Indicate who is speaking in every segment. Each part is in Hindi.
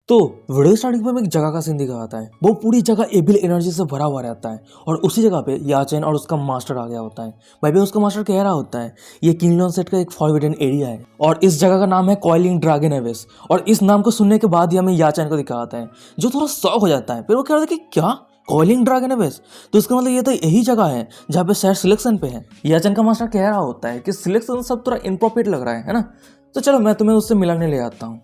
Speaker 1: तो वीडियो स्टार्टिंग में एक जगह का सीन दिखाता है। वो पूरी जगह एविल एनर्जी से भरा हुआ रहता है और उसी जगह पे याचेन और उसका मास्टर आ गया होता है। भाई भी उसका मास्टर कह रहा होता है ये किंगडम सेट का एक फॉरबिडन एरिया है और इस जगह का नाम है कॉइलिंग ड्रैगन एवेस। और इस नाम को सुनने के बाद ही हमें याचेन को दिखाता है जो थोड़ा शॉक हो जाता है। फिर वो कह रहा था कि क्या कॉलिंग ड्रैगन एवेस, तो इसका मतलब ये तो यही जगह है जहाँ पे शायद सिलेक्शन पे है। याचेन का मास्टर कह रहा होता है कि सिलेक्शन सब थोड़ा इनप्रोप्रिएट लग रहा है ना, तो चलो मैं तुम्हें उससे मिलाने ले आता हूँ।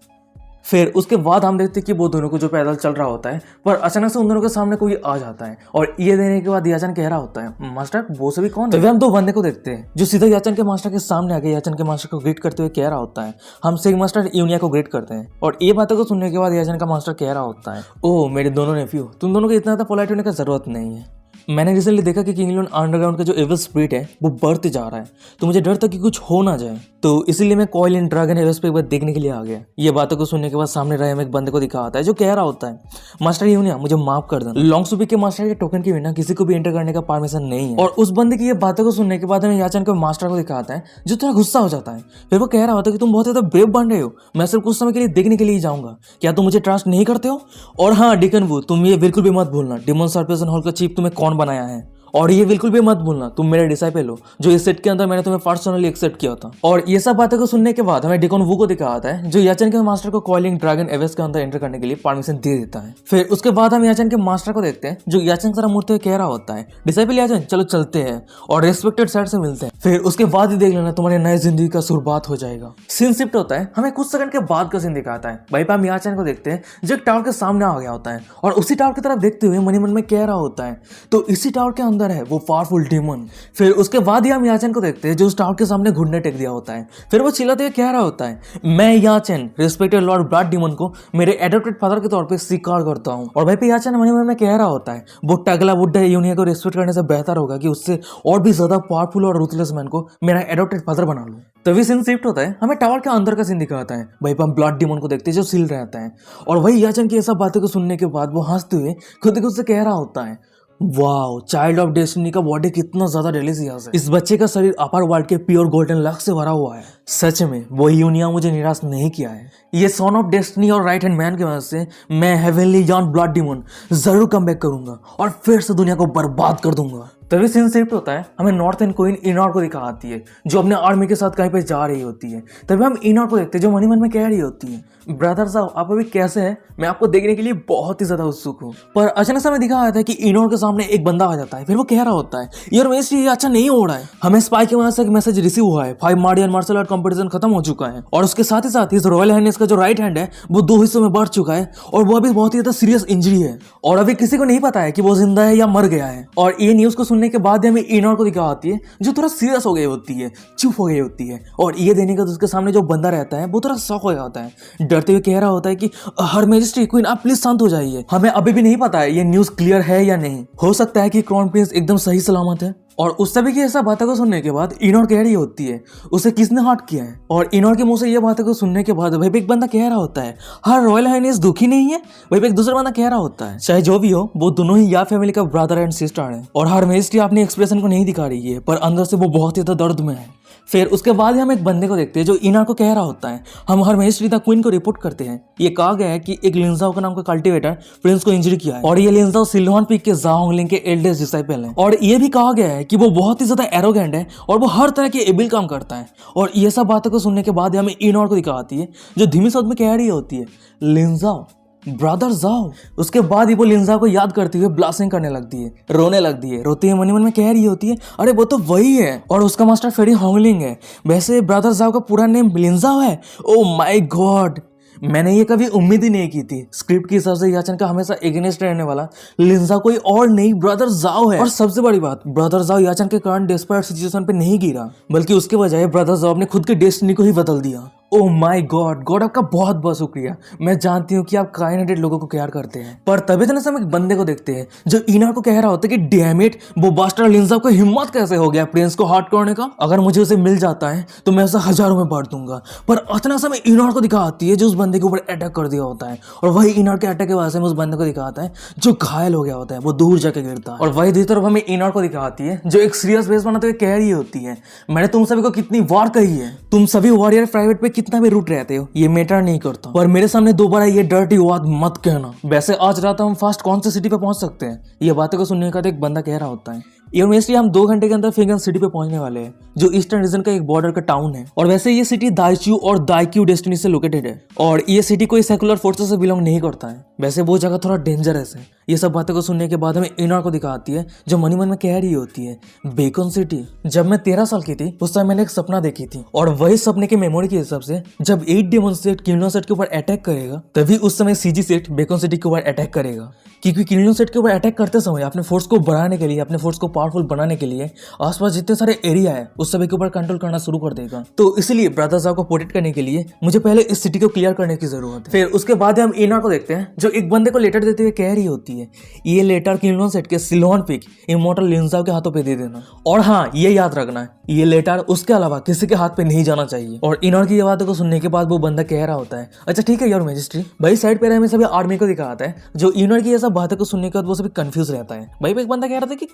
Speaker 1: फिर उसके बाद हम देखते हैं कि वो दोनों को जो पैदल चल रहा होता है पर अचानक से उन दोनों के सामने कोई आ जाता है और ये देने के बाद याचन कह रहा होता है मास्टर वो सभी कौन है। तो हम दो बंदे को देखते हैं जो सीधा याचन के मास्टर के सामने आके याचन के मास्टर को ग्रीट करते हुए कह रहा होता है हम सेग मास्टर यूनिया को ग्रीट करते हैं। और ये बातों को सुनने के बाद याचन का मास्टर कह रहा होता है ओह मेरे दोनों नेफ्यू, तुम दोनों को इतना पोलाइट होने का जरूरत नहीं है। मैंने रिसेंटली देखा कि किंगडम अंडरग्राउंड का जो एविल स्पिरिट है वो बढ़ते जा रहा है, तो मुझे डर था कि कुछ हो ना जाए, तो इसीलिए मैं कॉइलिंग ड्रैगन एवेस पे एक बार देखने के लिए आ गया। ये बातों को सुनने के बाद सामने रहे एक बंदे को दिखा आता है जो कह रहा होता है मास्टर यूनिया मुझे माफ कर देना, लॉन्ग सुपी के मास्टर के टोकन के बिना किसी को भी एंटर करने का परमिशन नहीं है। और उस बंदे की ये बातों को सुनने के बाद हमें याचन को मास्टर को दिखाता है जो थोड़ा गुस्सा हो जाता है। फिर वो कह रहा होता है कि तुम बहुत ज्यादा ब्रेव बन रहे हो, मैं सिर्फ कुछ समय के लिए देखने के लिए जाऊंगा, क्या तुम मुझे ट्रस्ट नहीं करते हो। और हाँ डिकन वू, तुम ये बिल्कुल भी मत भूलना डिमन सर्पेशन हॉल का चीफ तुम्हें कौन बनाया है, और ये बिल्कुल भी मत भूलना तुम मेरे डिसाइपल हो जो इस सेट के अंदर मैंने तुम्हें पर्सनली एक्सेप्ट किया था। और ये सब बातें को सुनने के बाद हमें डिकन वू को दिखाता है जो याचन के मास्टर को कॉइलिंग ड्रैगन एवेस के अंदर एंटर करने के लिए परमिशन दे देता है। फिर उसके बाद हम याचन के मास्टर को देखते हैं जो याचन की तरफ मुड़ते हुए कह रहा होता है डिसाइपल याचन चलो चलते हैं और रेस्पेक्टेड साइड से मिलते हैं, फिर उसके बाद ही देख लेना तुम्हारी नई जिंदगी का शुरुआत हो जाएगा। सीन शिफ्ट होता है, हमें कुछ सेकंड के बाद का सीन दिखाता है। भाई हम याचन को देखते हैं जो एक टावर के सामने आ गया होता है और उसी टावर की तरफ देखते हुए मन ही मन में कह रहा होता है तो इसी टावर के अंदर है वो पावरफुल डेमन। फिर उसके बाद ही हम याचन को देखते हैं जो उस टावर के सामने घुटने टेक दिया होता है। फिर वो चिल्लाते हुए कह रहा होता है मैं याचन रिस्पेक्टेड लॉर्ड ब्लड डेमन को मेरे एडॉप्टेड फादर के तौर पे स्वीकार करता हूँ। और भाई पे याचन मन ही मन में कह रहा होता है वो टगला बुड्ढा यूनिया को रिस्पेक्ट करने से बेहतर होगा कि उससे और भी ज्यादा पावरफुल और रूथलेस मैन को मेरा एडॉप्टेड फादर बना लूं। तभी सीन शिफ्ट होता है, हमें टावर के अंदर का सीन दिखाता है। भाई हम ब्लड डेमन को देखते हैं जो सील रहता है और वही याचन की ऐसा बातें को सुनने के बाद वो हंसते हुए खुद से कह रहा होता है वाओ चाइल्ड ऑफ डेस्टिनी का बॉडी कितना ज्यादा डिलीशियस है, इस बच्चे का शरीर अपर वर्ल्ड के प्योर गोल्डन लक से भरा हुआ है। सच में वो यूनिया मुझे निराश नहीं किया है, ये सन ऑफ डेस्टिनी और राइट हैंड मैन की वजह से मैं हेवनली जॉन ब्लड डेमन जरूर कम बैक करूंगा और फिर से दुनिया को बर्बाद कर दूंगा। तभी सीन शिफ्ट होता है, हमें नॉर्थर्न क्वीन इनॉर को दिखा आती है जो अपने आर्मी के साथ कहीं पे जा रही होती है। तभी हम इनॉर को देखते हैं जो मन ही मन में कह रही होती है ब्रदर साहब आप अभी कैसे हैं, मैं आपको देखने के लिए बहुत ही ज्यादा उत्सुक हूँ। पर अचानक से हमें दिखा जाता है कि इनॉर के सामने एक बंदा आ जाता है। फिर वो कह रहा होता है यार वैसे ये अच्छा नहीं हो रहा है, हमें स्पाई के वहां से एक मैसेज रिसीव हुआ है 5 मार्डियन मार्शल आर्ट कंपटीशन खत्म हो चुका है और उसके साथ ही इस रॉयल हाइनेस का जो राइट हैंड है वो 2 हिस्सों में बढ़ चुका है और वो अभी बहुत ही ज्यादा सीरियस इंजरी है और अभी किसी को नहीं पता है कि वो जिंदा है या मर गया है। और ये न्यूज को सुनने के बाद हमें इनॉर को दिखा आती है जो थोड़ा सीरियस हो गई होती है, चुप हो गई होती है और ये देने का उसके सामने जो बंदा रहता है वो थोड़ा शॉक हो जाता है, डरते हुए कह रहा होता है कि हर मैजेस्टी क्वीन आप प्लीज शांत हो जाइए, हमें अभी भी नहीं पता है ये न्यूज क्लियर है या नहीं, हो सकता है कि क्राउन प्रिंस एकदम सही सलामत है। और उस सभी की ऐसा बातों को सुनने के बाद इनॉर कह रही होती है उसे किसने हर्ट किया है। और इनॉर के मुंह से ये बातों को सुनने के बाद भाई एक बंदा कह रहा होता है हर रॉयल हाइनेस दुखी नहीं है। भाई एक दूसरा बंदा कह रहा होता है चाहे जो भी हो वो दोनों ही या फैमिली का ब्रदर एंड सिस्टर है और हर मैजेस्टी अपने एक्सप्रेशन को नहीं दिखा रही है पर अंदर से वो बहुत ही ज्यादा दर्द में है। फिर उसके बाद हम एक बंदे को देखते हैं जो इनॉर को कह रहा होता है हम हर मैजिस्ट्री द क्वीन को रिपोर्ट करते हैं, ये कहा गया है कि एक लिंजाओ का नाम का कल्टीवेटर प्रिंस को इंजरी किया है और ये लिंजाओ सिल्वान पीक के जाओंगलिंग के एल्डेस्ट डिसाइपल है और ये भी कहा गया है कि वो बहुत ही ज्यादा एरोगेंट है और वो हर तरह के एबिल काम करता है। और ये सब बातों को सुनने के बाद हमें इनॉर को दिखा आती है जो धीमी शब्द में कह रही होती है लिंजाओ ब्रदर जाओ। उसके बाद ही वो लिंजा को याद करती हुए ब्लास्टिंग करने लगती है, रोने लगती है, रोती है मन ही मन में कह रही होती है अरे वो तो वही है और उसका मास्टर फेरी होंगलिंग है। वैसे ब्रदर जाओ का पूरा नेम लिंजा है। ओ माय गॉड, मैंने ये कभी उम्मीद ही नहीं की थी। स्क्रिप्ट के हिसाब से याचन का हमेशा एगेंस्ट रहने वाला लिंजा कोई और नहीं ब्रदर जाओ है। और सबसे बड़ी बात ब्रदर जाओ याचन के कारण डेस्परेट सिचुएशन पे नहीं गिरा बल्कि उसके बजाय ब्रदर जाओ अपने खुद के डेस्टिनी को ही बदल दिया। ओह माय गॉड गॉड आपका बहुत बहुत शुक्रिया, मैं जानती हूँ कि आप काइनेटेड लोगों को प्यार करते हैं। पर तभी तो हम एक बंदे को देखते हैं जो इनॉर को कह रहा होता है कि डैम इट वो बास्टर्ड लिंजा को हिम्मत कैसे हो गया प्रिंस को हर्ट करने का, अगर मुझे उसे मिल जाता है तो मैं उसे हजारों में बांट दूंगा। पर अचानक से हमें इनॉर को दिखा आती है जो उस बंदे के ऊपर अटैक कर दिया होता है और वही इनॉर के अटैक के वजह से उस बंदे को दिखाता है जो घायल हो गया होता है, वो दूर जाके गिरता है। और वही दूसरी तरफ हमें इनॉर को दिखाती है जो एक सीरियस बेस बनाते हुए कह रही होती है मैंने तुम सभी को कितनी वार कही है, तुम सभी वॉरियर प्राइवेट पे कितना भी रूट रहते हो ये मैटर नहीं करता, पर मेरे सामने दोबारा ये डर्टी बात मत कहना। वैसे आज रात हम फास्ट कौन सी सिटी पे पहुंच सकते हैं, ये बातें को सुनने का एक बंदा कह रहा होता है। इवेंचुअली हम 2 घंटे के अंदर फिंगन सिटी पे पहुंचने वाले हैं, जो ईस्टर्न रीजन का एक बॉर्डर का टाउन है। और वैसे ये सिटी दाइचू और दाइक्यू डेस्टिनी से लोकेटेड है, और ये सिटी कोई सेकुलर फोर्सेस से बिलोंग नहीं करता है। वैसे वो जगह थोड़ा डेंजरस है। ये सब बातें को सुनने के बाद हमें इनार को दिखाती है, जो मनी मन में कह रही होती है बेकन सिटी। जब मैं 13 साल की थी उस टाइम मैंने एक सपना देखी थी, और वही सपने की मेमोरी के हिसाब से जब 8 डेमन सेट किंगडम सेट के ऊपर अटैक करेगा, तभी उस समय सीजी सेट बेकन सिटी के ऊपर अटैक करेगा। क्योंकि किंगडम सेट के ऊपर अटैक करते समय अपने फोर्स को बढ़ाने के लिए, अपने फोर्स को पावरफुल बनाने के लिए आसपास जितने सारे एरिया है उस सभी के ऊपर कंट्रोल करना शुरू कर देगा। तो इसलिए ब्रदर साहब को प्रोटेक्ट करने के लिए मुझे पहले इस सिटी को क्लियर करने की जरूरत है। फिर उसके बाद हम इनार को देखते हैं, जो एक बंदे को लेटर देते हुए कह रही होती है ये लेटर किंगडम सेट के सिलोन पिक इमॉर्टल लिंजाओ के हाथों पे दे देना। और हाँ, ये याद रखना है ये लेटर उसके अलावा किसी के हाथ पे नहीं जाना चाहिए। और इनार की ये बातों को सुनने के बाद वो बंदा कह रहा होता है अच्छा ठीक है योर मैजेस्टी। भाई साइड पे हमें सभी आर्मी को दिखाता है, जो इनार की ये सब बातों को सुनने के बाद वो सभी कंफ्यूज रहता है। भाई पे एक बंदा कह रहा था कि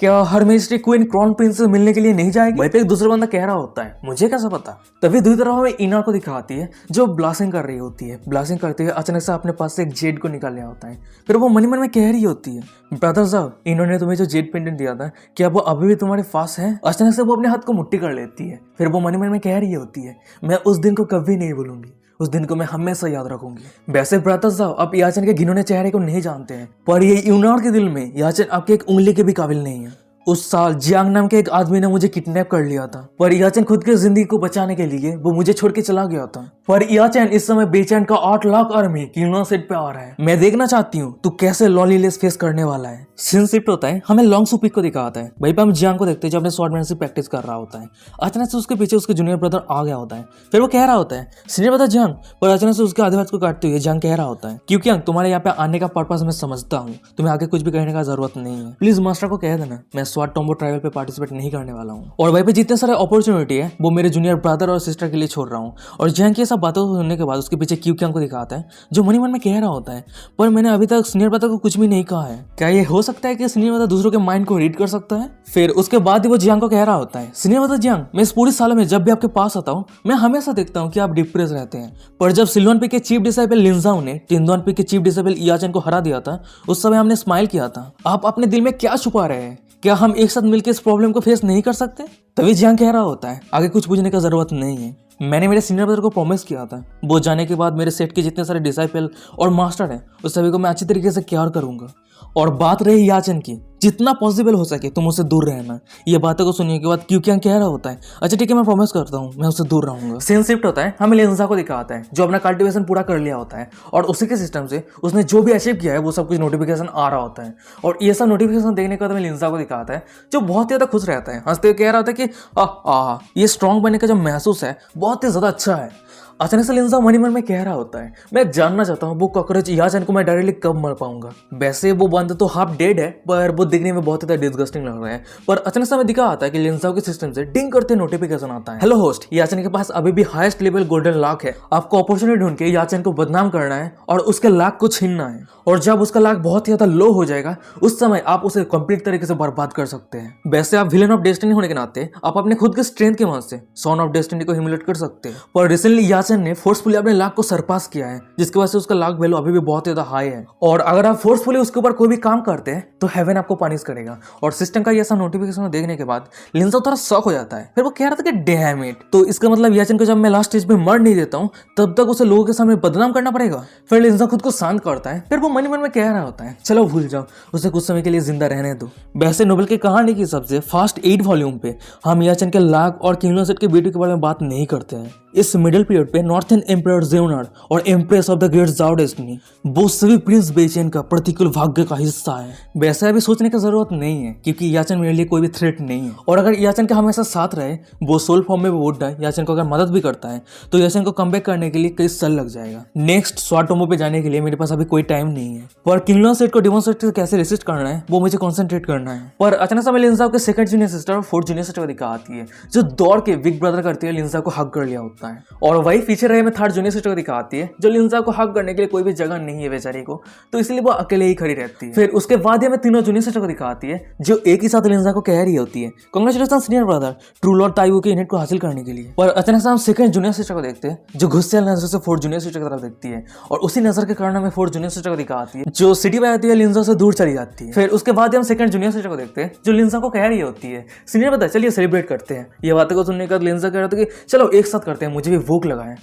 Speaker 1: क्या हर मैजेस्टी क्वीन क्राउन प्रिंस से मिलने के लिए नहीं जाएगी। भाई पे एक दूसरा बंदा कह रहा होता है मुझे कैसा पता। तभी दूसरी तरफ हमें इनार को दिखाती है, जो ब्लास्टिंग कर रही होती है। ब्लास्टिंग करते हुए अचानक से अपने पास से एक जेड को निकाल लिया होता है। फिर वो मन में कह रही होती है ब्रदर साहब इन्होंने तुम्हें जो जेड पेंडेंट दिया था क्या वो अभी भी तुम्हारे पास है। अचानक से वो अपने हाथ को मुट्ठी कर लेती है। फिर वो मन में कह रही होती है मैं उस दिन को कभी नहीं भूलूंगी, उस दिन को मैं हमेशा याद रखूंगी। वैसे ब्रदर साहब आप याचन के घिनौने चेहरे को नहीं जानते हैं, पर ये इनार के दिल में याचन आपके एक उंगली के भी काबिल नहीं है। उस साल जियांग नाम के एक आदमी ने मुझे किडनैप कर लिया था, पर याचन खुद की जिंदगी को बचाने के लिए वो मुझे छोड़ के चला गया था। पर याचन इस समय बेचैन का 8 लाख आर्मी किंगडम सेट पे आ रहा है। मैं देखना चाहती हूँ तू कैसे लॉलीलेस फेस करने वाला है। सीन शिफ्ट होता है, हमें लॉन्ग सुपिक को दिखाता है। वहीं पे हम जियांग को देखते हैं जो अपने स्वॉर्डमैन से प्रैक्टिस कर रहा होता है। अचानक से उसके पीछे उसके जूनियर ब्रदर आ गया होता है। फिर वो कह रहा होता है सीनियर ब्रदर जियांग, पर अचानक से उसके आधे हाथ को काटते हुए जियांग कह रहा होता है क्योंकि तुम्हारे यहाँ पे आने का पर्पस मैं समझता हूँ, तुम्हें आगे कुछ भी कहने का जरूरत नहीं है। प्लीज मास्टर को कह देना मैं स्वॉर्ड टॉम्बो ट्रायल पे पार्टिसिपेट नहीं करने वाला हूँ, और वहीं पे जितने सारे अपॉर्चुनिटी है वो मेरे जूनियर ब्रदर और सिस्टर के लिए छोड़ रहा हूँ। और जियांग की सब बातों को सुनने के बाद उसके पीछे क्यूक्यांग को दिखाता है, जो मनी मन में कह रहा होता है पर मैंने अभी तक सीनियर ब्रदर को कुछ भी नहीं कहा है। क्या ये हो सकता है कि सीनियर ब्रदर दूसरों के माइंड को रीड कर सकता है। फिर उसके बाद ही वो जियांग को कह रहा होता है सीनियर ब्रदर जियांग, मैं इस पूरी साल में जब भी आपके पास आता हूँ मैं हमेशा देखता हूँ कि आप डिप्रेस रहते हैं, पर जब सिलोन पी के चीफ डिसाइपल लिंजाओ ने टिंदोन पी के चीफ डिसाइपल याचन को हरा दिया था उस समय हमने स्माइल किया था। आप अपने दिल में क्या छुपा रहे हैं, क्या हम एक साथ मिलकर इस प्रॉब्लम को फेस नहीं कर सकते। तभी जियांग कह रहा होता है आगे कुछ पूछने का जरूरत नहीं है, मैंने मेरे सीनियर ब्रदर को प्रॉमिस किया था वो जाने के बाद मेरे सेट के जितने सारे डिसाइपल और मास्टर हैं उस सभी को मैं अच्छी तरीके से केयर करूंगा। और बात रही याचन की, जितना पॉसिबल हो सके तुम उससे दूर रहना। ये बातों को सुनने के बाद क्यूक्यांग कह रहा होता है अच्छा ठीक है मैं प्रॉमिस करता हूँ मैं उससे दूर रहूंगा। सीन शिफ्ट होता है, हमें लिंजा को दिखाता है जो अपना कल्टिवेशन पूरा कर लिया होता है, और उसी के सिस्टम से उसने जो भी अचीव किया है वो सब कुछ नोटिफिकेशन आ रहा होता है। और ये सब नोटिफिकेशन देखने के बाद हमें लिंजा को दिखाता है जो बहुत ही ज्यादा खुश रहता है, हंसते हुए कह रहा होता है कि ये स्ट्रॉन्ग बनने का जो महसूस है बहुत ही ज्यादा अच्छा है। अचानक से लिंजा मनी मन में कह रहा होता है मैं जानना चाहता हूँ वो कॉकरोच याचन को मैं डायरेक्टली कब मर पाऊंगा। वैसे वो बंदा तो हाफ डेड है पर वो दिखने में बहुत ज्यादा डिस्गस्टिंग लग रहा है। पर अचानक से हमें दिखा आता है कि लिंजा के सिस्टम से डिंग करते नोटिफिकेशन आता है हेलो होस्ट, याचन के पास अभी भी हाईएस्ट लेवल गोल्डन लाख है, आपको अपॉर्चुनिटी ढूंढ के याचन को बदनाम करना है और उसके लाख को छीनना है, और जब उसका लाख बहुत ही ज्यादा लो हो जाएगा उस समय आप उसे कंप्लीट तरीके से बर्बाद कर सकते हैं। वैसे आप विलन ऑफ डेस्टिनी होने के नाते आप अपने खुद के स्ट्रेंथ के मदद से सन ऑफ डेस्टिनी को ह्यूमिलेट कर सकते हैं, पर रिसेंटली याचन ने फोर्सफुली अपने लाख को सरपास किया है जिसकी वजह से उसका लाख वैल्यू अभी भी बहुत ज्यादा हाई है, और अगर आप फोर्सफुली उसके ऊपर कोई भी काम करते हैं तो हेवन आपको पनिश करेगा। और सिस्टम का ये ऐसा नोटिफिकेशन देखने के बाद लिंजा थोड़ा शॉक हो जाता है। फिर वो कह रहा था कि डैम इट, तो इसका मतलब याचन को जब मैं लास्ट स्टेज पे मर नहीं देता हूँ तब तक उसे लोगों के सामने बदनाम करना पड़ेगा। फिर लिंजा खुद को शांत करता है, फिर वो मन में कह रहा होता है चलो भूल जाओ, उसे कुछ समय के लिए जिंदा रहने दो। वैसे नोबेल की कहानी की सबसे फास्ट 8 वॉल्यूम पे हम याचन के लाख और किंगडम सेट के बेटी के बारे में बात नहीं करते हैं। इस मिडिल पीरियड पे नॉर्थन एम्परर जेउनार्ड और एम्प्रेस ऑफ द ग्रेट जाओ डेस्टिनी वो सभी प्रिंस बेचैन का प्रतिकूल भाग्य का हिस्सा है। वैसे अभी सोचने की जरूरत नहीं है क्योंकि याचन मेरे लिए कोई भी थ्रेट नहीं है, और अगर याचन का हमेशा साथ रहे वो सोल फॉर्म में वोट डाय याचन को अगर मदद भी करता है तो याचन को कमबैक करने के लिए कई साल लग जाएगा। नेक्स्ट स्वॉर्ड टॉम्बो पे जाने के लिए मेरे पास अभी कोई टाइम नहीं है, पर किंगडम सेट को डेमन सेट से कैसे रेसिस्ट करना है वो मुझे कॉन्सेंट्रेट करना है। पर अचानक से लिंजा के सेकंड जूनियर सिस्टर और फोर्थ जूनियर सिस्टर को दिखा आती है जो दौड़ के बिग ब्रदर करते हुए लिंजा को हक कर लिया होता है, और वही पीछे रहे में थर्ड जूनियर सिस्टर को दिखाती है जो लिंजा को हक करने के लिए कोई भी जगह नहीं है बेचारी को, तो इसलिए वो अकेले ही खड़ी रहती है। फिर उसके बाद हमें तीनों जूनियर सिस्टर को दिखाती है जो एक ही साथ लिंजा को कह रही होती है congratulation senior brother true lord Taiwu के इनहेट को हासिल करने के लिए। पर अचानक से हम सेकंड जूनियर सिस्टर को देखते हैं जो गुस्से नजर से फोर्थ जूनियर सिस्टर की तरफ देखती है और उसी नजर के कारण हमें फोर्थ जूनियर सिस्टर को दिखाती है जो सिटी में आती है लिंजा से दूर चली जाती है। फिर उसके बाद हम सेकंड जूनियर सिस्टर को देखते हैं जो लिंजा को कह रही होती है सीनियर ब्रदर चलिए सेलिब्रेट करते हैं। ये बातें को सुनने के बाद लिंजा कह रहा था कि चलो एक साथ करते हैं, मुझे भी भूख लगा है।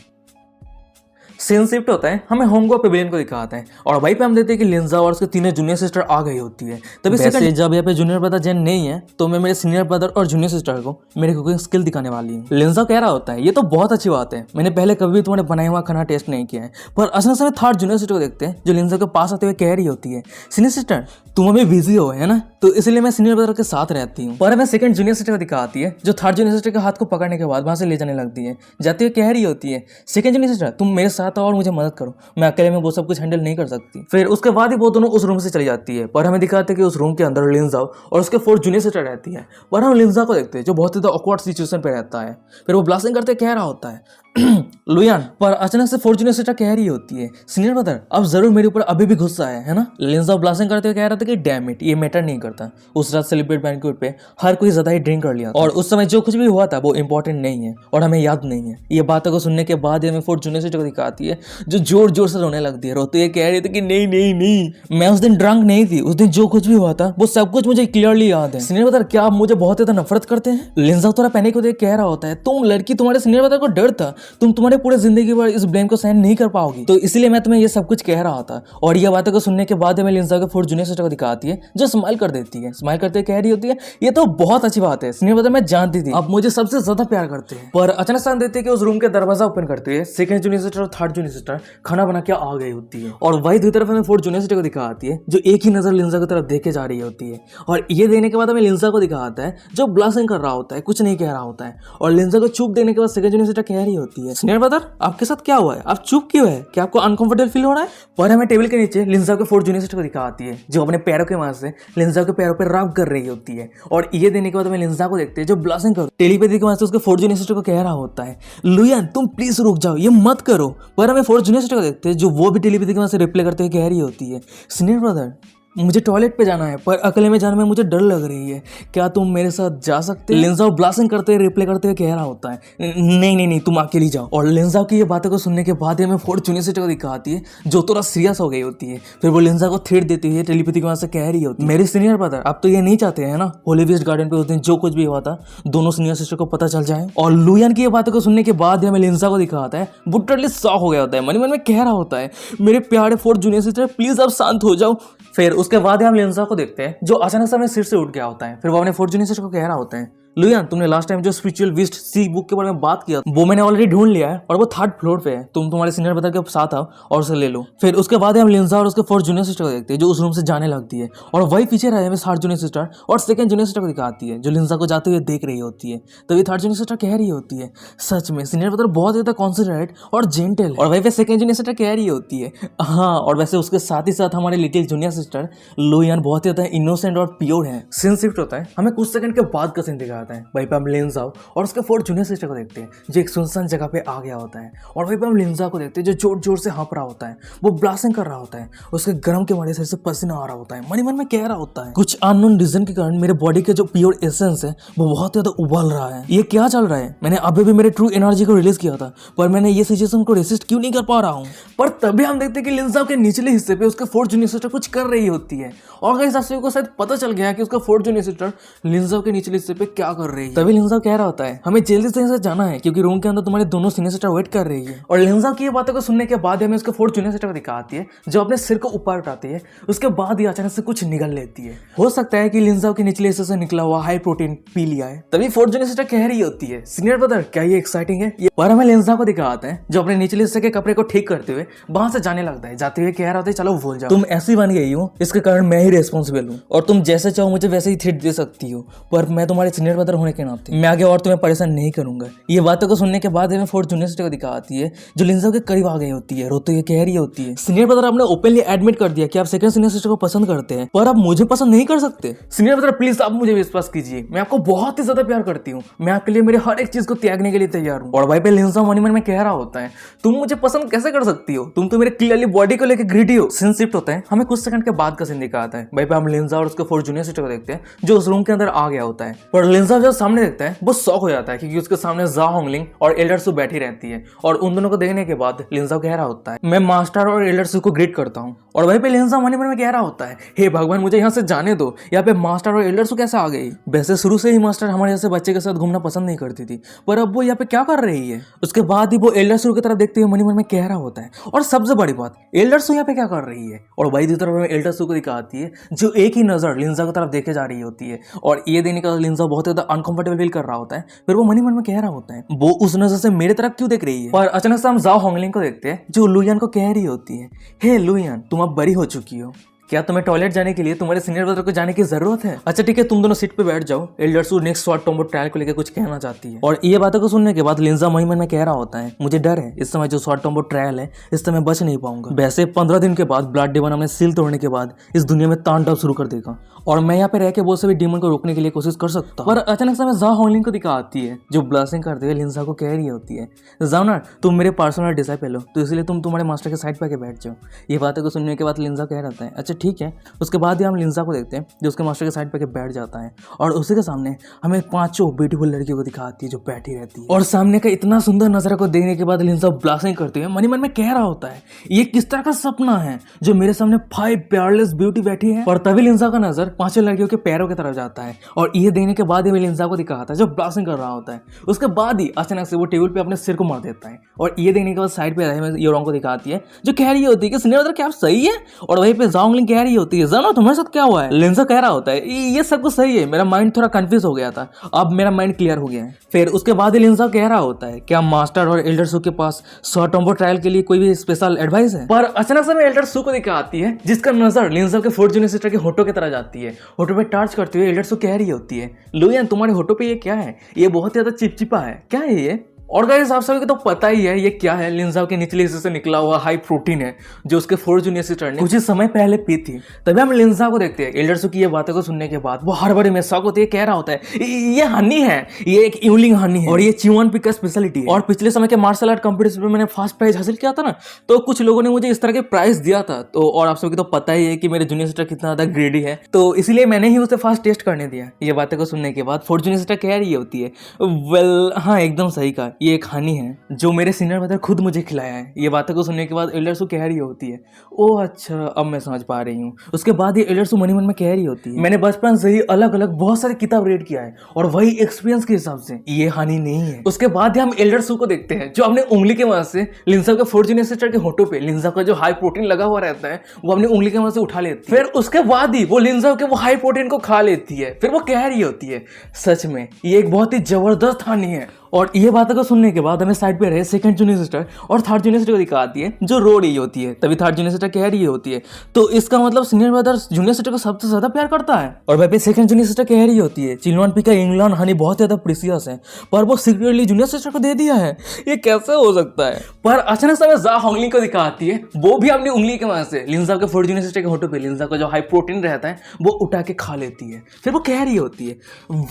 Speaker 1: सीन शिफ्ट होता है, हमें होंगो पेविलियन को दिखाते हैं और वहीं पे हम देखते हैं कि लिंजा और उसके तीनों जूनियर सिस्टर आ गई होती है। तभी सेकंड जब यहाँ पे जूनियर ब्रदर जेन नहीं है तो मैं मेरे सीनियर ब्रदर और जूनियर सिस्टर को मेरे कुकिंग स्किल दिखाने वाली हूँ। लिंजा कह रहा होता है ये तो बहुत अच्छी बात है, मैंने पहले कभी भी तुम्हारे बनाया हुआ खाना टेस्ट नहीं किया है। पर अचानक से थर्ड जूनियर सिस्टर को देखते हैं जो लिंजा के पास आते हुए कह रही होती है सीनियर सिस्टर तुम अभी बिजी हो है ना, तो इसलिए मैं सीनियर ब्रदर के साथ रहती हूँ। पर हमें सेकंड जूनियर सिस्टर को दिखाती है जो थर्ड जूनियर सिस्टर के हाथ को पकड़ने के बाद वहां से ले जाने लगती है। जाते हुए कह रही होती है सेकंड जूनियर सिस्टर तुम मेरे साथ आओ और मुझे मदद करो, मैं अकेले में वो सब कुछ हैंडल नहीं कर सकती। फिर उसके बाद ही वो दोनों उस रूम से चली जाती है। पर हमें दिखाते हैं कि उस रूम के अंदर लिंजा और उसके फोर्थ जूनियर सिस्टर रहती है। पर हम लिंजा को देखते हैं जो बहुत ही ऑकवर्ड सिचुएशन पे रहता है। फिर वो ब्लास्टिंग करते कह रहा होता है लुयान। पर अचानक से फोर्थ जूनियर सिस्टर कह रही होती है सीनियर ब्रदर अब जरूर मेरे ऊपर अभी भी गुस्सा है ना। लिंजा ब्लास्टिंग करते हुए कह रहा था कि डैम इट ये मैटर नहीं करता, उस रात सेलिब्रेट बैंक्वेट पे हर कोई ज्यादा ही ड्रिंक कर लिया और उस समय जो कुछ भी हुआ था वो इंपॉर्टेंट नहीं है और हमें याद नहीं है। ये बातों को सुनने के बाद हमें फोर्थ जूनियर सिस्टर को दिखाती है जो जोर जोर से रोने लगती है। रोते हुए कह रही थी कि नहीं नहीं नहीं मैं उस दिन ड्रंक नहीं थी, उस दिन जो कुछ भी हुआ था वो सब कुछ मुझे क्लियरली याद है। सीनियर ब्रदर क्या आप मुझे बहुत ज्यादा नफरत करते हैं? लिंजा थोड़ा पैनिक होते कह रहा होता है तुम लड़की तुम्हारे सीनियर ब्रदर को डर था, तुम तुम्हारे पूरे जिंदगी भर इस ब्लेम को सहन नहीं कर पाओगी, तो इसलिए मैं तुम्हें ये सब कुछ कह रहा था। और ये बातों को सुनने के बाद हमें लिंजा के फोर्थ जूनियर सिस्टर को दिखाती है जो स्माइल कर देती है। स्माइल करते कह रही होती है ये तो बहुत अच्छी बात है सीनियर ब्रदर, मैं जानती थी आप मुझे सबसे ज्यादा प्यार करते हैं। पर अचानक से देते कि उस रूम के दरवाजा ओपन करते हैं सेकंड जूनियर सिस्टर और थर्ड जूनियर सिस्टर खाना बना के आ गई होती है और वही दूसरी तरफ हमें फोर्थ जूनियर सिस्टर को दिखाती है जो एक ही नजर लिंजा की तरफ देखे जा रही होती है। और ये देने के बाद हमें लिंजा को दिखाता है जो ब्लास्टिंग कर रहा होता है, कुछ नहीं कह रहा होता है। और लिंजा को चुप देने के बाद सेकंड जूनियर सिस्टर कह रही होती है सीनियर ब्रदर आपके साथ क्या हुआ है, आप चुप क्यों है, क्या आपको अनकंफर्टेबल फील हो रहा है? पर हमें टेबल के नीचे लिंजा के फोर्थ जूनियर सिस्टर को दिखाती है जो अपने पैरों के वहां से लिंजा के पैरों पर रब कर रही होती है। और ये देने के बाद हमें लिंजा को देखते हैं जो ब्लास्टिंग कर टेलीपैथी के वहां से उसके फोर्थ जूनियर सिस्टर को कह रहा होता है लुयान तुम प्लीज रुक जाओ ये मत करो। पर हमें फोर्थ जूनियर सिस्टर को देखते हैं जो वो भी टेलीपैथी के वहां से रिप्लाई करते हुए कह रही होती है सीनियर ब्रदर मुझे टॉयलेट पे जाना है पर अकेले में जाने में मुझे डर लग रही है, क्या तुम मेरे साथ जा सकते हैं? लिंजा ब्लास्टिंग करते हुए रिप्लाई करते हुए कह रहा होता है नहीं नहीं नहीं तुम अकेली जाओ। और लिंजा की ये बातों को सुनने के बाद हमें फोर्थ जूनियर सिस्टर को दिखाती है जो थोड़ा सीरियस हो गई होती है। फिर वो लिंजा को थ्रेट देती है टेलीपैथी के वहां से कह रही होती है मेरे सीनियर ब्रदर आप तो ये नहीं चाहते हैं ना होली वेस्ट गार्डन पे उस दिन जो कुछ भी हुआ था दोनों सीनियर सिस्टर को पता चल जाए। और लुयान की ये बातों को सुनने के बाद हमें लिंजा को दिखाता है वो टोटली शॉक हो गया होता है, मन मन में कह रहा होता है मेरे प्यारे फोर्थ जूनियर सिस्टर प्लीज आप शांत हो जाओ। फिर उसके बाद हम लिंजा को देखते हैं जो अचानक से अपने सिर से उठ गया होता है। फिर वो अपने फोर्थ जूनियर सिस्टर को कह रहा होता है लुयान तुमने लास्ट टाइम जो स्पिरिचुअल विस्ट सी बुक के बारे में बात किया वो मैंने ऑलरेडी ढूंढ लिया है और वो थर्ड फ्लोर पे है, तुम तुम्हारे सीनियर ब्रदर के साथ आओ और उसे ले लो। फिर उसके बाद हम लिंजा और उसके फोर्थ जूनियर सिस्टर को देखते हैं जो उस रूम से जाने लगती है। और वही पीछे रहे हमें थर्ड जूनियर सिस्टर और सेकंड जूनियर सिस्टर को दिखाती है जो लिंजा को जाते हुए देख रही होती है। तभी थर्ड जूनियर सिस्टर कह रही होती है सच में सीनियर ब्रदर बहुत ज्यादा कॉन्सिडरेट और जेंटल। और वही पे सेकंड जूनियर सिस्टर कह रही होती है हाँ, और वैसे उसके साथ ही साथ हमारे लिटिल जूनियर सिस्टर लुयान बहुत ही ज्यादा इनोसेंट और प्योर है। सीन शिफ्ट होता है, हमें कुछ सेकंड के बाद का सीन दिखाता है। वहीं पे हम लिंजा और उसके फोर्थ जूनियर सिस्टर को देखते हैं जो एक सुनसान जगह पे आ गया होता है। और वहीं पे हम लिंजा को देखते हैं जो जोर जोर से हाँप रहा होता है, वो ब्लास्टिंग कर रहा होता है, उसके गर्म के मारे से पसीना आ रहा होता है, मन ही मन में कह रहा होता है कुछ अननोन रीजन के कारण मेरे बॉडी के जो प्योर एसेंस है वो बहुत ज्यादा उबल रहा है, ये क्या चल रहा है? मैंने अभी भी मेरे ट्रू एनर्जी को रिलीज किया था पर मैंने ये सिचुएशन को रेसिस्ट क्यों नहीं कर पा रहा हूँ। पर तभी हम देखते हैं कि लिंजा के निचले हिस्से पे उसके फोर्थ जूनियर सिस्टर कुछ कर रही होती है और कई साथियों को शायद पता चल गया कि उसका फोर्थ जूनियर सिस्टर लिंजा के निचले हिस्से पे क्या कर रही है। तभी लिंजा कह रहा होता है हमें जल्दी से यहाँ से जाना है क्योंकि रूम के अंदर तुम्हारे दोनों सीनियर सिस्टर वेट कर रही है। और लिंजा की ये बातों को सुनने के बाद हमें उसके फोर्थ जूनियर सिस्टर को दिखाती है जो अपने सिर को ऊपर उठाती है, उसके बाद ही अचानक से कुछ निगल लेती है। हो सकता है कि लिंजा के निचले हिस्से से निकला हुआ हाई प्रोटीन पी लिया है। तभी फोर्थ जूनियर सिस्टर कह रही होती है सीनियर ब्रदर क्या ये एक्साइटिंग है? पर हमें लिंजा को दिखाते हैं जो अपने निचले हिस्से के कपड़े को ठीक करते हुए वहां से जाने लगता है। जाते हुए कह रहा होता है चलो भूल जाओ, तुम ऐसी बन गई हो इसके कारण मैं ही रेस्पॉन्सिबल हूँ और तुम जैसे चाहो मुझे वैसे ही थ्रेट दे सकती हो, पर मैं तुम्हारे सीनियर ब्रदर होने के नाते मैं आगे और तुम्हें परेशान नहीं करूंगा। ये बातों को सुनने के बाद हमें फोर्थ जूनियर सिस्टर को दिखा आती है जो लिंजा के करीब आ गई होती है, रोते हुए कह रही होती है, सीनियर ब्रदर आपने ओपनली एडमिट कर दिया कि आप सेकंड सीनियर सिस्टर को पसंद करते हैं, पर आप मुझे पसंद नहीं कर सकते। सीनियर ब्रदर प्लीज आप मुझे विश्वास कीजिए, मैं आपको बहुत ही ज्यादा प्यार करती हूँ, मैं आपके लिए मेरे हर एक चीज को त्यागने के लिए तैयार हूँ। और भाई पे लिंजा मन में कह रहा होता है तुम मुझे पसंद कैसे कर सकती हो, तुम तो मेरे क्लियरली बॉडी को लेकर ग्रीडी हो। सीन शिफ्ट होता है, हमें कुछ सेकंड के बाद का सीन दिखाता है। भाई पे हम लिंजा और उसके फोर्थ जूनियर सिस्टर को देखते हैं जो उस रूम के अंदर आ गया होता है। पर लिंजा जब सामने देखता है वो शॉक हो जाता है क्योंकि उसके सामने जा होंगलिंग और एल्डर सू बैठी रहती है। और उन दोनों को देखने के बाद लिंजा कह रहा होता है मैं मास्टर और एल्डर सू को ग्रीट करता हूँ। और वहीं पे लिंजा मन में कह रहा होता है हे भगवान मुझे यहाँ से जाने दो, यहाँ पे मास्टर और एल्डर सू कैसे आ गई। वैसे शुरू से ही मास्टर हमारे जैसे बच्चे के साथ घूमना पसंद नहीं करती थी, पर अब वो यहाँ पे क्या कर रही है। उसके बाद ही वो एल्डर सू की तरफ देखते हुए मन में कह रहा होता है और सबसे बड़ी बात एल्डर सू यहाँ पे क्या कर रही है। और वही दूसरी तरफ एल्डर सू को दिखाती है जो एक ही नजर लिंजा की तरफ देखे जा रही होती है। और ये देने का लिंजा बहुत ज्यादा अनकंफर्टेबल फील कर रहा होता है। फिर वो मन में कह रहा होता है वो उस नजर से मेरे तरफ क्यों देख रही है। पर अचानक से हम जाओ होंगलिंग को देखते हैं जो लुयान को कह रही होती है हे लुयान तुम अब बड़ी हो चुकी हो, क्या तुम्हें टॉयलेट जाने के लिए तुम्हारे सीनियर ब्रदर को जाने की जरूरत है। अच्छा ठीक है तुम दोनों सीट पे बैठ जाओ, एल्डर सू नेक्स्ट शॉर्ट टॉम्बो ट्रायल को लेकर कुछ कहना चाहती है। और ये बातों को सुनने के बाद लिंजा मन में कह रहा होता है मुझे डर है इस समय जो शॉर्ट टॉम्बो ट्रायल है इस समय बच नहीं पाऊंगा। वैसे 15 दिन के बाद ब्लड डेमन हमने सील तोड़ने के बाद इस दुनिया में तांडव शुरू कर देगा और मैं यहाँ पे रह के वो सभी डेमन को रोकने के लिए कोशिश कर सकता हूँ। पर अचानक से हमें जा होंगलिंग को दिखा आती है जो ब्लशिंग करते हुए लिंजा को कह रही होती है जाओ तुम मेरे पर्सनल डिसाइपल हो तो इसलिए तुम तुम्हारे मास्टर के साइड पे आके बैठ जाओ। ये बातों को सुनने के बाद लिंजा कह रहता है अच्छा ठीक है। उसके बाद ही हम लिंजा को देखते हैं जो उसके मास्टर के साइड पे बैठ जाता है और उसी के सामने हमें 5 ब्यूटीफुल लड़कियों को दिखाती है जो बैठी रहती है। और सामने का इतना सुंदर नजारा को देखने के बाद लिंजा ब्लास्टिंग करते हुए मन में कह रहा होता है ये किस तरह का सपना है जो मेरे सामने 5 प्यारलेस ब्यूटी बैठी है। और तभी लिंजा का नजर 5 लड़कियों के पैरों की तरफ जाता है और ये देखने के बाद ही लिंजा को दिखाता है जो ब्लास्टिंग कर रहा होता है। उसके बाद ही अचानक से वो टेबल पे अपने सिर को मार देता है और ये देखने के बाद साइड पे योरोंग को दिखाती है जो कह रही होती है कि सीनियर ब्रदर क्या आप सही है। और वहीं पे जाओंगलिंग कह रही होती है जानो तुम्हारे साथ क्या हुआ है। लिंजा कह रहा होता है ये सब कुछ सही है, मेरा माइंड थोड़ा कंफ्यूज हो गया था, अब मेरा माइंड क्लियर हो गया है। फिर उसके बाद ही लिंजा कह रहा होता है क्या मास्टर और एल्डर सू के पास शॉर्ट टॉम्बो ट्रायल के लिए कोई भी स्पेशल एडवाइस है। पर अचानक से एल्डर सू को दिखा आती है जिसका नजर लिंजा के फोर्थ जूनियर सिस्टर के होठों की तरह जाती है। होठों पे टच करते हुए एल्डर सू कह रही होती है लुयान तुम्हारे होठों पे ये क्या है, ये बहुत ज्यादा चिपचिपा है, क्या है ये। और गाइस आप सभी को तो पता ही है ये क्या है, लिंजा के निचले हिस्से से निकला हुआ हाई प्रोटीन है जो उसके फोर्थ जूनियर सिस्टर ने कुछ ही समय पहले पी थी। तभी हम लिंजा को देखते हैं एल्डर सू की ये बातें को सुनने के बाद वो हर बारे में शौक होती है, कह रहा होता है ये हनी है, ये एक यूलिंग हनी है और ये च्यूअन पी का स्पेशलिटी है। और पिछले समय के मार्शल आर्ट कॉम्पिटिशन में मैंने फर्स्ट प्राइज हासिल किया था ना, तो कुछ लोगों ने मुझे इस तरह के प्राइज दिया था। तो और आप सभी को तो पता ही है कि मेरे जूनियर सिस्टर कितना ज्यादा ग्रेडी है, तो इसलिए मैंने ही उसे फर्स्ट टेस्ट करने दिया। ये बातें को सुनने के बाद फोर्थ जूनियर सिस्टर कह रही होती है वेल हाँ एकदम सही कहा, ये एक हनी है जो मेरे सीनियर ब्रदर खुद मुझे खिलाया है। ये बातें को सुनने के बाद एल्डर सू कह रही होती है ओह अच्छा अब मैं समझ पा रही हूँ। उसके बाद ये एल्डर सू मन में कह रही होती है मैंने बचपन से ही अलग अलग बहुत सारी किताब रीड किया है और वही एक्सपीरियंस के हिसाब से ये हानि नहीं है। उसके बाद हम एल्डर सू को देखते हैं जो अपने उंगली के मदद से लिंजा के फोर्थ जूनियर सिस्टर के होठों पे लिंजा का जो हाई प्रोटीन लगा हुआ रहता है वो अपनी उंगली के मदद से उठा लेती है। फिर उसके बाद ही वो लिंजा के वो हाई प्रोटीन को खा लेती है। फिर वो कह रही होती है सच में ये एक बहुत ही जबरदस्त हानि है। और ये बातों को सुनने के बाद हमें साइड पे रहे सेकंड जूनियर सिस्टर और थर्ड जूनियर सिस्टर को दिखाती है जो रो रही होती है। तभी थर्ड जूनियर सिस्टर कह रही होती है तो इसका मतलब सीनियर ब्रदर जूनियर सिस्टर को सबसे ज्यादा प्यार करता है। और वहीं पे सेकंड जूनियर सिस्टर कह रही होती है चिलवान पी का इंग्लैंड हनी बहुत ज्यादा प्रीसियस है पर वो सीक्रेटली जूनियर सिस्टर को दे दिया है, ये कैसे हो सकता है। पर अचानक से जा होंगलिंग को दिखाती है वो भी अपनी उंगली के मदद से लिंजा के फोर्थ जूनियर सिस्टर के होठों पे लिंजा का जो हाई प्रोटीन रहता है वो उठा के खा लेती है। फिर वो कह रही होती है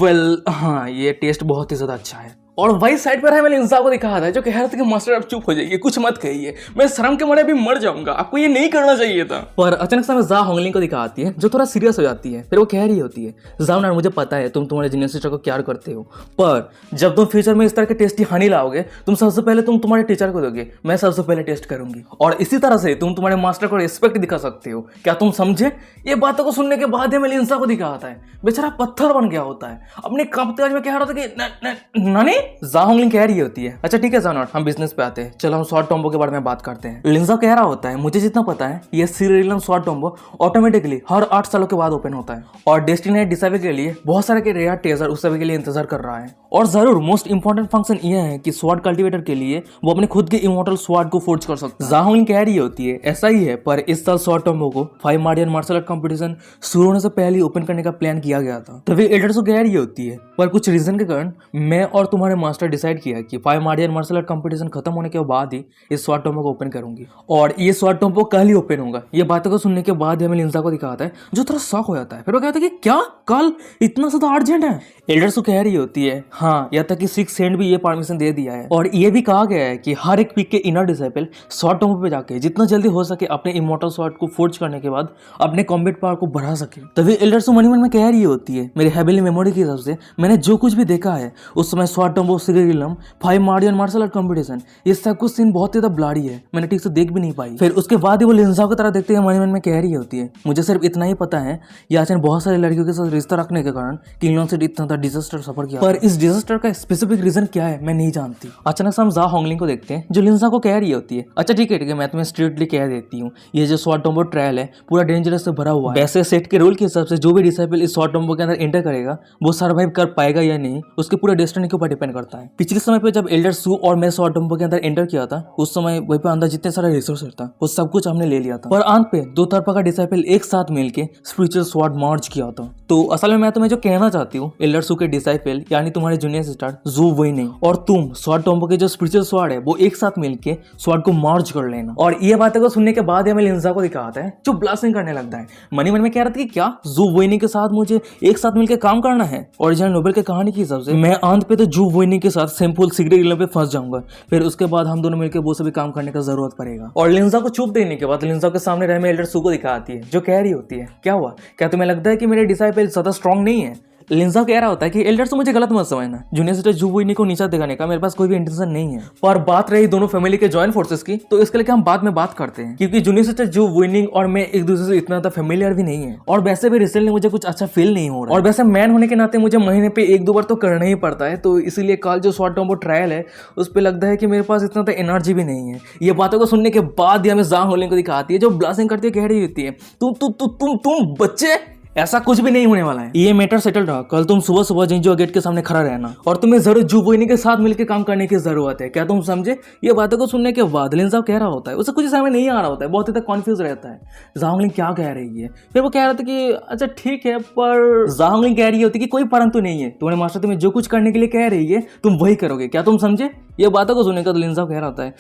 Speaker 1: वेल हाँ ये टेस्ट बहुत ही ज्यादा अच्छा है। और वही साइड पर हमें लिंजा को दिखा था जो कह रहा था कि मास्टर आप चुप हो जाइए, कुछ मत कहिए, मैं शर्म के मारे भी मर जाऊंगा, आपको ये नहीं करना चाहिए था। पर अचानक से हमें जा होंगलिंग को दिखाती है जो थोड़ा सीरियस हो जाती है। फिर वो कह रही होती है जाओ मुझे पता है तुम तुम्हारे जूनियर सिस्टर को प्यार करते हो, पर जब तुम फ्यूचर में इस तरह के टेस्टी हानि लाओगे तुम सबसे पहले तुम तुम्हारे टीचर को दोगे, मैं सबसे पहले टेस्ट करूंगी और इसी तरह से तुम तुम्हारे मास्टर को रिस्पेक्ट दिखा सकते हो, क्या तुम समझे। ये बातों को सुनने के बाद हमें लिंजा को दिखाता है बेचारा पत्थर बन गया होता है, अपने कांपते आवाज में कह रहा था कि नानी जा होंगलिंग कह रही होती है, अच्छा ठीक है जानवर, हम बिजनेस पे आते हैं, चलो हम स्वॉर्ड टॉम्बो के बारे में बात करते हैं। लिंजा कह रहा होता है, मुझे जितना पता है ये सीरियलम स्वॉर्ड टॉम्बो ऑटोमेटिकली हर 8 सालों के बाद ओपन होता है और डेस्टिनेट डिसाइवर के लिए बहुत सारे के रेयर टेजर उस सभी के लिए इंतजार कर रहा है। और जरूर मोस्ट इंपॉर्टेंट फंक्शन ये है कि स्वॉर्ड कल्टीवेटर के लिए वो अपने खुद के इमॉर्टल स्वॉर्ड को फोर्ज कर सकता है। जा होंगलिंग कह रही होती है, ऐसा ही है, पर इस साल स्वॉर्ड टॉम्बो को 5 मार्डियन मार्शल आर्ट कंपटीशन शुरू होने से पहले ओपन करने का प्लान किया गया था। तभी एल्डर्स को कह रही होती है, पर कुछ रीजन के कारण मैं और तुम्हारे मास्टर डिसाइड किया कि 5 मार्डियन मार्शल आर्ट कंपटीशन खत्म होने के बाद ही इस स्वॉर्ड टॉम्बो को ओपन करूंगी और ये स्वॉर्ड टॉम्बो कल ही ओपन होगा। ये बातों को सुनने के बाद हमें लिंजा को दिखाता है जो थोड़ा शॉक हो जाता है। फिर वो कहता है कि क्या कल इतना ज्यादा अर्जेंट है? एल्डर्स को कह रही होती है, हाँ, यहाँ तक कि 6 सेंट भी ये परमिशन दे दिया है और ये भी कहा गया है कि हर एक पीक के इनर डिसाइपल स्वॉर्ड टॉम्बो पे जाके जितना जल्दी हो सके अपने इमॉर्टल स्वॉर्ड को फोर्ज करने के बाद अपने कॉम्बैट पावर को बढ़ा सके। तभी एल्डर्स मन में कह रही होती है, मेरे हेबिली मेमोरी के हिसाब से मैंने जो कुछ भी देखा है उस समय स्वॉर्ड टॉम्बो सीरियलम 5 मार्डियन मार्शल आर्ट कंपटीशन ये सब कुछ सीन बहुत ज्यादा ब्लडी है, मैंने ठीक से देख भी नहीं पाई। फिर उसके बाद ही वो लिंजा की तरह देखते हुए मन में कह रही होती है, मुझे सिर्फ इतना ही पता है याचन बहुत सारी लड़कियों के साथ रिश्ता रखने के कारण किंगलॉन्ग से इतना ज्यादा डिजास्टर सफर किया, पर इस डिजास्टर का स्पेसिफिक रीजन क्या है मैं नहीं जानती। अचानक से हम जा होंगलिंग को देखते हैं जो लिंजा को कह रही होती है, अच्छा ठीक है मैं तुम्हें स्ट्रेटली कह देती हूँ, ये जो स्वॉर्ड टॉम्बो ट्रायल है पूरा डेंजरस से भरा हुआ है। वैसे सेट के रूल के हिसाब से जो भी डिसाइपल इस स्वॉर्ड टॉम्बो के अंदर एंटर करेगा वो सर्वाइव कर पाएगा या नहीं उसके पूरे डेस्टिनी के ऊपर डिपेंड करता है। पिछले समय पे जब एल्डर सू और मैं स्वॉर्ड टॉम्बो के अंदर एंटर किया था उस समय वहीं पे अंदर जितने सारे रिसोर्स था वो सब कुछ हमने ले लिया था, पर अंत पे दो तरफा का डिसाइपल एक साथ मिलके स्पिरिचुअल स्वॉर्ड मार्च किया था। तो असल में मैं तुम्हें जो कहना चाहती हूँ, एल्डर सू के डिसाइपल यानी तुम्हारे जूनियर सिस्टर जू वुइनिंग और तुम स्वॉर्ड टॉम्बो के जो स्पिरिचुअल स्वॉर्ड है वो एक साथ मिलके स्वॉर्ड को मार्च कर लेना। और ये बातें को सुनने के बाद हमें लिंजा को दिखाता है जो ब्लास्टिंग करने लगता है। मन में कह रहा था कि क्या जू वुइनिंग के साथ मुझे एक साथ मिलकर काम करना है? ओरिजिनल नोबेल की कहानी के हिसाब से मैं अंत पे तो जू वुइनिंग के साथ सिंपल सिगरेट रिले पे फंस जाऊंगा, फिर उसके बाद हम दोनों मिलकर वो सभी काम करने का जरूरत पड़ेगा। और लिंजा को चुप देने के बाद लिंजा के सामने रह में एल्डर सू को दिखाती है जो कह रही होती है, क्या हुआ, क्या तुम्हें लगता है कि मेरे डिसाइपल ज्यादा स्ट्रांग नहीं है? लिंजा कह रहा होता है कि एल्डर से मुझे गलत मत समझना, जूनियर सिस्टर जू वुइनिंग को नीचा दिखाने का मेरे पास कोई भी इंटेंशन नहीं है। पर बात रही दोनों फैमिली के जॉइंट फोर्सेस की, तो इसके लिए हम बाद में बात करते हैं क्योंकि जूनियर सिस्टर जू वुइनिंग और मैं एक दूसरे से इतना फेमिलियर भी नहीं है और वैसे भी रिसेंटली मुझे कुछ अच्छा फील नहीं हो रहा और वैसे मैन होने के नाते मुझे महीने पे 1-2 बार तो करना ही पड़ता है, तो इसीलिए कल जो स्वॉर्ड टॉम्बो ट्रायल है उस पर लगता है कि मेरे पास इतना एनर्जी भी नहीं है। ये बातों को सुनने के बाद हमें जा होंगलिंग को दिखाती है जो ब्लास्टिंग करती है, कह रही होती है, तुम बच्चे, ऐसा कुछ भी नहीं होने वाला है, ये मैटर सेटल रहा, कल तुम सुबह सुबह जिंजो गेट के सामने खड़ा रहना और तुम्हें जरूर जू वुइनिंग के साथ मिलकर काम करने की जरूरत है, क्या तुम समझे? ये बातों को सुनने के बाद लिंजा कह रहा होता है, उसे कुछ समझ नहीं आ रहा होता है, बहुत ही कॉन्फ्यूज रहता है जा होंगलिंग क्या कह रही है। फिर वो कह रहा था कि अच्छा ठीक है, पर जा होंगलिंग कह रही होती कि कोई परंतु नहीं है, तुम्हारे मास्टर तुम्हें जो कुछ करने के लिए कह रही है तुम वही करोगे, क्या तुम समझे? ये बातों को सुनने का तो लिंजा कह रहा होता है,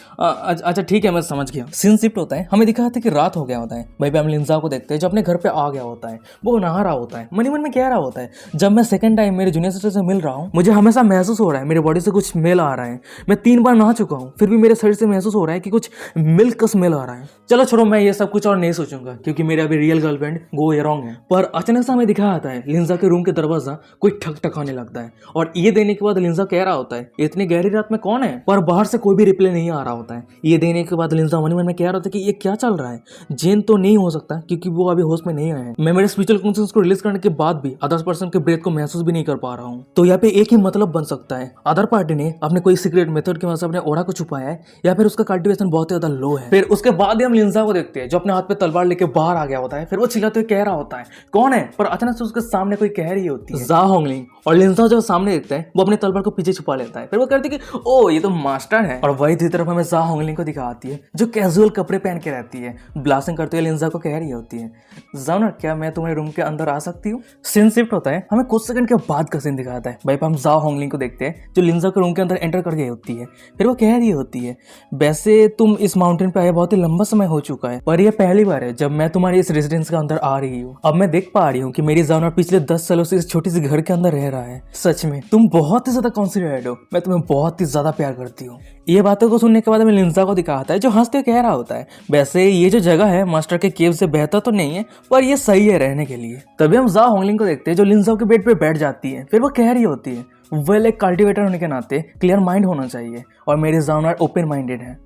Speaker 1: अच्छा ठीक है मैं समझ गया। सीन शिफ्ट होता है, हमें दिखाता है कि रात हो गया होता है, भाई हम लिंजा को देखते हैं जो अपने घर पे आ गया होता है, वो नहा रहा होता है, मन में कह रहा होता है, जब मैं सेकंड टाइम मेरे जूनियर सिस्टर से मिल रहा हूँ मुझे हमेशा महसूस हो रहा है मेरे बॉडी से कुछ स्मेल आ रहा है, मैं 3 बार नहा चुका हूँ फिर भी मेरे शरीर से महसूस हो रहा है कि कुछ मिल्क का स्मेल आ रहा है। चलो छोड़ो, मैं ये सब कुछ और नहीं सोचूंगा क्योंकि मेरे अभी रियल गर्लफ्रेंड गो रॉन्ग है। पर अचानक से हमें दिखाया आता है लिंजा के रूम के दरवाजा कोई ठक ठकाने लगता है और ये देने के बाद लिंजा कह रहा होता है, इतनी गहरी रात में कौन है? पर बाहर से कोई भी रिप्लाई नहीं आ रहा होता है। ये देने के बाद लिंजा मन में कह रहा होता है कि ये क्या चल रहा है, जेन तो नहीं हो सकता क्योंकि वो अभी होश में नहीं आए हैं, मैं मेरे स्पिरिचुअल कॉन्शियस को रिलीज करने के बाद भी अदर पर्सन के ब्रेथ को महसूस भी नहीं कर पा रहा हूँ। तो यहाँ पे एक ही मतलब बन सकता है, अदर पार्टी ने अपने कोई सीक्रेट मेथड की वजह से अपने ओरा को छुपाया है या फिर उसका कल्टीवेशन बहुत ज्यादा लो है। फिर उसके बाद हम लिंजा को देखते हैं जो अपने हाथ पे तलवार लेके बाहर आ गया होता है, फिर वो चिल्लाते हुए कह रहा होता है कौन है, पर अचानक से उसके सामने कोई कह रही होती है जा होंगलिंग और लिंजा जब सामने देखता है वो अपने तलवार को पीछे छुपा लेता है, फिर वो कहती है कि ओ ये तो मास्टर है। और वही दूसरी तरफ हमें जा होंगलिंग को दिखाती है जो कैजुअल कपड़े पहन के रहती है, ब्लास्टिंग करते हुए लिंजा को कह रही होती है, जाओ क्या मैं तुम्हारे रूम के अंदर आ सकती हूँ? सीन शिफ्ट होता है, हमें कुछ सेकंड के बाद का सीन दिखाता है, भाई हम जाओ होंगलिंग को देखते हैं जो लिंजा के रूम के अंदर एंटर कर गई होती है, फिर वो कह रही होती है, वैसे तुम इस माउंटेन पे आए बहुत ही लंबा समय हो चुका है, पर यह पहली बार है जब मैं तुम्हारी इस रेजिडेंस के अंदर आ रही हूँ। अब मैं देख पा रही हूँ कि मेरी जानवर पिछले 10 सालों से इस छोटी सी घर के अंदर रह रहा है, सच में तुम बहुत ही ज्यादा कॉन्सिडरेट हो, मैं तुम्हें बहुत ही ज्यादा प्यार करती हूँ। ये बातों को सुनने के बाद हमें लिंजा को दिखाता है जो हंसते कह रहा होता है, वैसे ये जो जगह है मास्टर के केव से बेहतर तो नहीं है पर ये सही है रहने के लिए। तभी हम जा होंगलिंग को देखते हैं जो लिंजा के बेड पे बैठ जाती है, फिर वो कह रही होती है वेल एक कल्टीवेटर होने के नाते क्लियर माइंड होना चाहिए और मेरे जानवर ओपन माइंडेड है।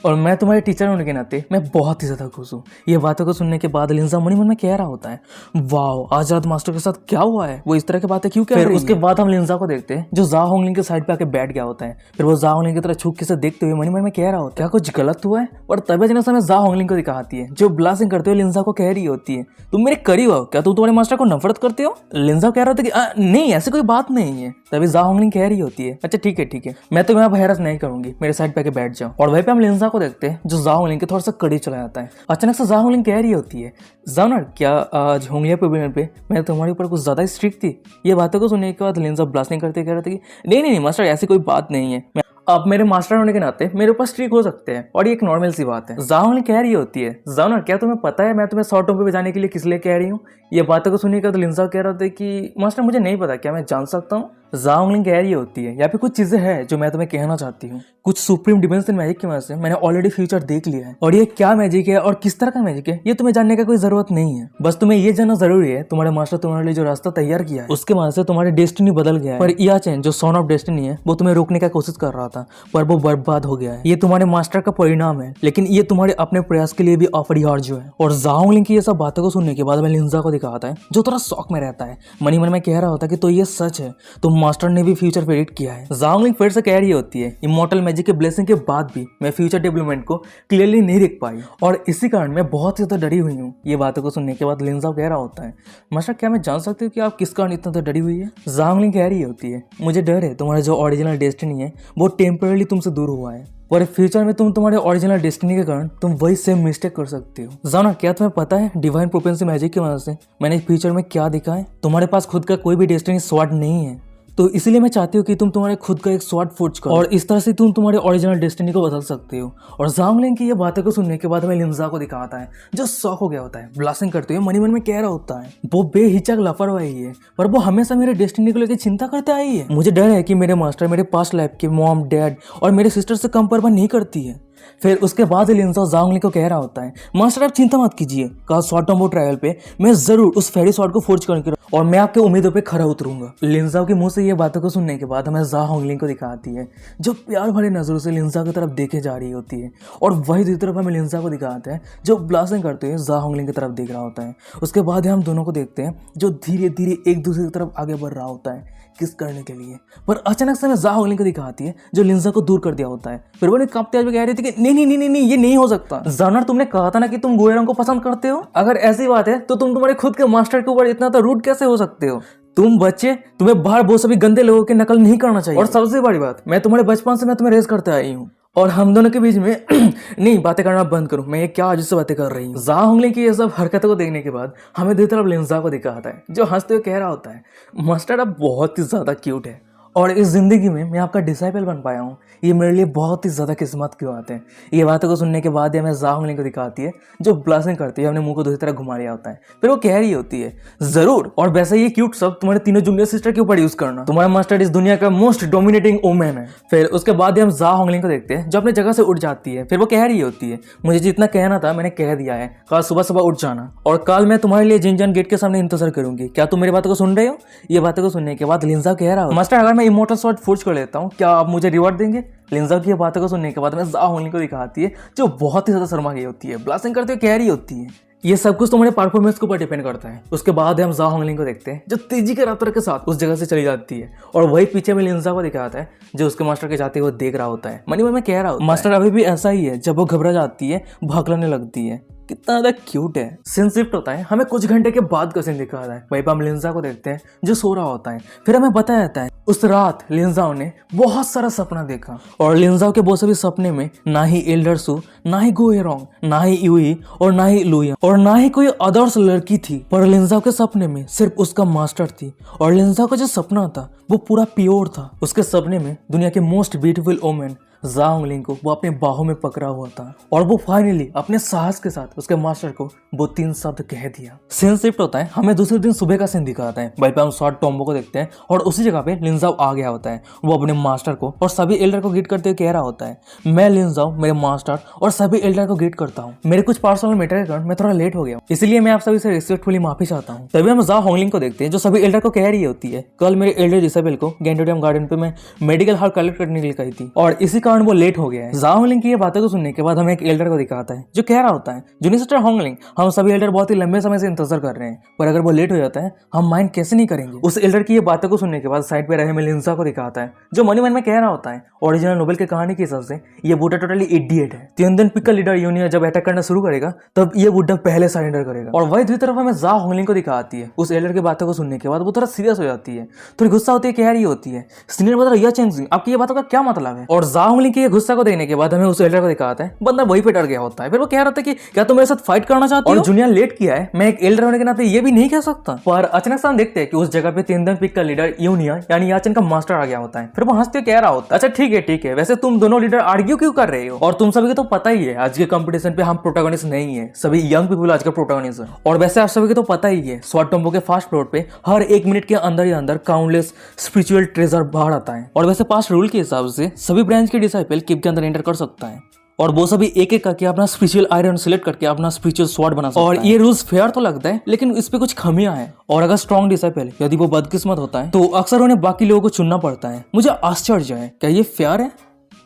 Speaker 1: और मैं तुम्हारे टीचर होने के नाते मैं बहुत ही ज़्यादा खुश हूँ। ये बातों को सुनने के बाद लिंजा मन ही मन में कह रहा होता है, वाह आज रात मास्टर के साथ क्या हुआ है, वो इस तरह की बातें क्यों कह रही है। फिर उसके बाद हम लिंजा को देखते हैं जो जा होंगलिंग के साइड पे आके बैठ गया होता है। फिर वो जा होंगलिंग की तरह छुपके से देखते हुए मन ही मन में कह रहा होता है, क्या कुछ गलत हुआ है। और तभी अचानक से जा होंगलिंग को दिखाती है जो ब्लास्टिंग करते हुए लिंजा को कह रही होती है, तुम मेरे करीब हो, क्या तुम तुम्हारे मास्टर को नफरत करते हो। लिंजा कह रहा होता है कि नहीं ऐसी कोई बात नहीं है। तभी जा होंगलिंग कह रही होती है, अच्छा ठीक है मैं तुम्हें अब हैरत नहीं करूंगी, मेरे साइड पे आके बैठ जाओ। और वहीं पे हम लिंजा को देखते हैं जो जा होंगलिंग के थोड़ा सा कड़ी चला जाता है। अचानक से जा होंगलिंग कह रही होती है, जानर क्या आज होंगलिया पवेलियन पे मैं तुम्हारे ऊपर कुछ ज्यादा स्ट्रिक्ट थी। ये बातों को सुनने के बाद लिंजा ब्लास्टिंग करते कह रहा था कि नहीं मास्टर ऐसी कोई बात नहीं है, आप मेरे मास्टर होने के नाते मेरे ऊपर स्ट्रिक हो सकते हैं और ये एक नॉर्मल सी बात है। जा होंगलिंग कह रही होती है, जानर क्या तुम्हें पता है मैं तुम्हें शॉर्ट टर्म पे जाने के लिए किस लिए कह रही हूँ। ये बातों को सुनने के बाद लिंजा कह रहा था कि मास्टर मुझे नहीं पता, क्या मैं जान सकता हूँ। जा होंगलिंग कह रही होती है, यहाँ पे कुछ चीजें हैं जो मैं तुम्हें कहना चाहती हूँ। कुछ सुप्रीम डिमेंशन मैजिक की वजह से मैंने ऑलरेडी फ्यूचर देख लिया है और ये क्या मैजिक है और किस तरह का मैजिक है ये तुम्हें जानने का कोई जरूरत नहीं है। बस तुम्हें ये जानना जरूरी है तुम्हारे मास्टर तुम्हारे लिए जो रास्ता तैयार किया है उसके वजह से तुम्हारी डेस्टिनी बदल गया है। पर याचेन जो सन ऑफ डेस्टिनी है वो तुम्हें रोकने का कोशिश कर रहा था पर वो बर्बाद हो गया है। ये तुम्हारे मास्टर का परिणाम है लेकिन ये तुम्हारे अपने प्रयास के लिए भी अपरिहार्य है। और जा होंगलिंग की ये सब बातों को सुनने के बाद मैं लिंजा को दिखाता है जो थोड़ा शौक में रहता है। मनी मन में कह रहा होता है कि तो ये सच है, तो मास्टर ने भी फ्यूचर प्रेडिक्ट किया है। जा होंगलिंग फिर से कह रही होती है, इमॉर्टल मैजिक के ब्लेसिंग के बाद भी मैं फ्यूचर डेवलपमेंट को क्लियरली नहीं देख पाई और इसी कारण मैं बहुत ज्यादा डरी हुई हूँ। ये बातों को सुनने के बाद लिंजा कह रहा होता है, मास्टर क्या मैं जान सकती हूँ कि आप किस कारण इतना ज्यादा डरी हुई है। जा होंगलिंग कह रही होती है, मुझे डर है तुम्हारा जो ओरिजिनल डेस्टिनी है वो टेम्पररी तुमसे दूर हुआ है और फ्यूचर में तुम तुम्हारे ओरिजिनल डेस्टिनी के कारण तुम वही सेम मिस्टेक कर सकते हो। जाना क्या तुम्हें पता है डिवाइन प्रोपेंसी मैजिक की वजह से मैंने फ्यूचर में क्या दिखा है। तुम्हारे पास खुद का कोई भी डेस्टिनी स्वॉर्ड नहीं है, तो इसलिए मैं चाहती हूँ कि तुम तुम्हारे खुद का एक स्वॉर्ड फोर्ज करो और इस तरह से तुम तुम्हारे ओरिजिनल डेस्टिनी को बदल सकते हो। और जा होंगलिंग की ये बातें को सुनने के बाद हमें लिंजा को दिखाता है जो शॉक हो गया होता है। ब्लास्टिंग करते हुए मनी मन में कह रहा होता है, वो बेहिचक लापरवाही है पर वो हमेशा मेरे डेस्टिनी को लेकर चिंता करते आई है। मुझे डर है कि मेरे मास्टर मेरे पास्ट लाइफ के मॉम डैड और मेरे सिस्टर से कम परवाह नहीं करती है। फिर उसके बाद लिंजा जा होंगलिंग को कह रहा होता है, मास्टर आप चिंता मत कीजिए, कल शॉर्ट टर्म ट्रायल पे मैं जरूर उस फेरी शॉर्ट को फोर्ज करके और मैं आपके उम्मीदों पे खरा उतरूंगा। लिंजा के मुंह से ये बातों को सुनने के बाद हमें जा होंगलिंग को दिखाती है जो प्यार भरे नजरों से लिंजा की तरफ देखे जा रही होती है और वही दूसरी तरफ हमें लिंजा को दिखाते हैं जो ब्लास्टिंग करते हुए जा होंगलिंग की तरफ देख रहा होता है। उसके बाद हम दोनों को देखते हैं जो धीरे धीरे एक दूसरे की तरफ आगे बढ़ रहा होता है किस करने के लिए। पर अचानक से हमें जा होंगलिंग को दिखाती है जो लिंजा को दूर कर दिया होता है। फिर वो कांपते हुए कह रही थी कि नहीं ये नहीं हो सकता। जानर तुमने कहा था ना कि तुम गोयरों को पसंद करते हो, अगर ऐसी बात है तो तुम तुम्हारे खुद के मास्टर के ऊपर इतना तो रूड कैसे हो सकते हो। तुम बच्चे, तुम्हें बाहर बहुत सभी गंदे लोगों की नकल नहीं करना चाहिए। और सबसे बड़ी बात, मैं तुम्हारे बचपन से मैं तुम्हें रेस करते आई हूँ और हम दोनों के बीच में नहीं बातें करना बंद करो, मैं ये क्या अजीब से बातें कर रही हूँ। जा होंगलिंग की ये सब हरकतों को देखने के बाद हमें दूसरी तरफ लिंजा को दिखाता है जो हंसते हुए कह रहा होता है, मास्टर आप बहुत ही ज्यादा क्यूट है और इस जिंदगी में मैं आपका डिसाइपल बन पाया हूँ, ये मेरे लिए बहुत ही ज्यादा किस्मत की बात है। ये बातों को सुनने के बाद हमें जा होंगलिंग को दिखाती है जो ब्लास्टिंग करती है, हमने मुंह को दूसरी तरह घुमा लिया होता है। फिर वो कह रही होती है, जरूर, और वैसे ये क्यूट सब तुम्हारे तीनों जूनियर सिस्टर के ऊपर यूज करना, तुम्हारा मास्टर इस दुनिया का मोस्ट डोमिनेटिंग वुमेन है। फिर उसके बाद हम जा होंगलिंग को देखते हैं जो अपनी जगह से उठ जाती है। फिर वो कह रही होती है, मुझे जितना कहना था मैंने कह दिया है, कल सुबह सुबह उठ जाना और कल मैं तुम्हारे लिए जिनजान गेट के सामने इंतजार करूंगी। क्या तुम मेरी बातों को सुन रहे हो। ये बातों को सुनने के बाद लिंजा कह रहा हो, मास्टर अगर मैं इमॉर्टल स्वॉर्ड फोर्ज कर लेता हूँ क्या आप मुझे रिवॉर्ड देंगे। लिंजा की बातों को सुनने के बाद मैं जा होंगलिंग को दिखाती है जो बहुत ही ज्यादा शर्मा गई होती है, ब्लास्टिंग करते हुए कह रही होती है, ये सब कुछ तुम्हारे परफॉर्मेंस के ऊपर डिपेंड करता है। उसके बाद हम जा होंगलिंग को देखते हैं जो तेजी के रफ्तार के साथ उस जगह से चली जाती है और वही पीछे में लिंजा को दिखाता है जो उसके मास्टर के जाते हुए देख रहा होता है। मनी में कह रहा हूँ मास्टर अभी भी ऐसा ही है, जब वो घबरा जाती है भागने लगती है। कितना ज्यादा क्यूट है। सीन शिफ्ट होता है, हमें कुछ घंटे के बाद का सीन दिखाता है। वहीं पर हम लिंजा को देखते हैं जो सो रहा होता है। फिर हमें बताया जाता है उस रात लिंजाओ ने बहुत सारा सपना देखा और लिंजाओ के बहुत सभी सपने में ना ही एल्डर सू, ना ही गोएरोंग, ना ही यूई और ना ही लुया और ना ही कोई अदर्स लड़की थी, पर लिंजाओ के सपने में सिर्फ उसका मास्टर थी। और लिंजाओ का जो सपना था वो पूरा प्योर था। उसके सपने में दुनिया के मोस्ट ब्यूटीफुल वुमेन जा होंगलिंग को वो अपने बाहों में पकड़ा हुआ था और वो फाइनली अपने साहस के साथ उसके मास्टर को वो 3 शब्द कह दिया। सीन शिफ्ट होता है, हमें दूसरे दिन सुबह का सीन दिखाता है। वहीं पे हम शॉर्ट टॉम्बो को देखते हैं और उसी जगह पे लिंजाओ आ गया होता है। वो अपने मास्टर को और सभी एल्डर को ग्रीट करते हुए कह रहा होता है, मैं लिंजाओ मेरे मास्टर और सभी एल्डर को ग्रीट करता हूँ। मेरे कुछ पर्सनल मैटर के कारण मैं थोड़ा लेट हो गया, इसलिए मैं आप सभी से रिस्पेक्टफुली माफी चाहता हूँ। तभी हम जा होंगलिंग को देखते हैं जो सभी एल्डर को कह रही होती है, कल मेरे एल्डर इसाबेल को गैंडोडियम गार्डन पे मैं मेडिकल हार्ट कलेक्ट करने के लिए कही थी और इसी कारण वो लेट हो गया है। जाओ होंगलिंग की ये बातों को सुनने के बाद हमें एक एल्डर को दिखाता है जो कह रहा होता है, जूनियर सिस्टर होंगलिंग, हम सभी एल्डर बहुत ही लंबे समय से इंतजार कर रहे हैं, पर अगर वो लेट हो जाता है हम माइंड कैसे नहीं करेंगे। उस एल्डर की ये बातों को सुनने के बाद साइड पे रहे में लिंजा को दिखाता है जो मन ही मन में कह रहा होता है, ओरिजिनल नोबेल की कहानी के हिसाब से ये बुड्ढा टोटली इडियट है। तियनदन पिक का लीडर यूनिया जब अटैक करना शुरू करेगा तब ये बुड्ढा पहले सरेंडर करेगा। और वही दूसरी तरफ हमें जा होंगलिंग को दिखाती है। उस एल्डर की बातों को सुनने के बाद वो थोड़ा सीरियस हो जाती है, थोड़ी गुस्सा होती है, कह रही होती है, सीनियर बता या चेंजिंग आपकी ये बातों का क्या मतलब है। और जा होंगलिंग के गुस्सा को देखने के बाद हमें उस एल्डर को दिखाता है, बंदा वही पे डर गया होता है। फिर वो कह रहा था कि क्या तुम मेरे साथ फाइट करना चाहते हो, और जूनियर लेट किया है, मैं एक एल्डर होने के नाते ये भी नहीं कह सकता। पर अचानक से हम देखते हैं कि उस जगह पे तियनदन पिक का लीडर यूनिया यानी याचन का मास्टर आ गया होता है। फिर वो हंसते कह रहा होता है, अच्छा ठीक है, वैसे तुम दोनों लीडर आर्ग्यू क्यों कर रहे हो, और तुम सभी को तो पता ही है आज के कंपटीशन पे हम प्रोटोगोनिस्ट नहीं है, सभी यंग पीपल आज का प्रोटोगोनिस्ट है। और वैसे आप सभी को तो पता ही है स्वॉर्ड टॉम्बो के फास्ट फ्लोर पे हर 1 मिनट के अंदर ही अंदर काउंटलेस स्पिरिचुअल ट्रेजर बाहर आता है। और वैसे पास्ट रूल के हिसाब से सभी ब्रांच के डिसाइपल किप के अंदर एंटर कर सकता है, और वो सभी एक एक करके अपना स्पिरिचुअल आयरन सिलेक्ट करके अपना स्पिरिचुअल स्वॉर्ड बना सकता है। और ये रूल्स फेयर तो लगता है लेकिन इस पे कुछ खामियां हैं, और अगर स्ट्रॉन्ग डिसाइपल यदि वो बदकिस्मत होता है तो अक्सर उन्हें बाकी लोगों को चुनना पड़ता है। मुझे आश्चर्य है, क्या ये फेयर है?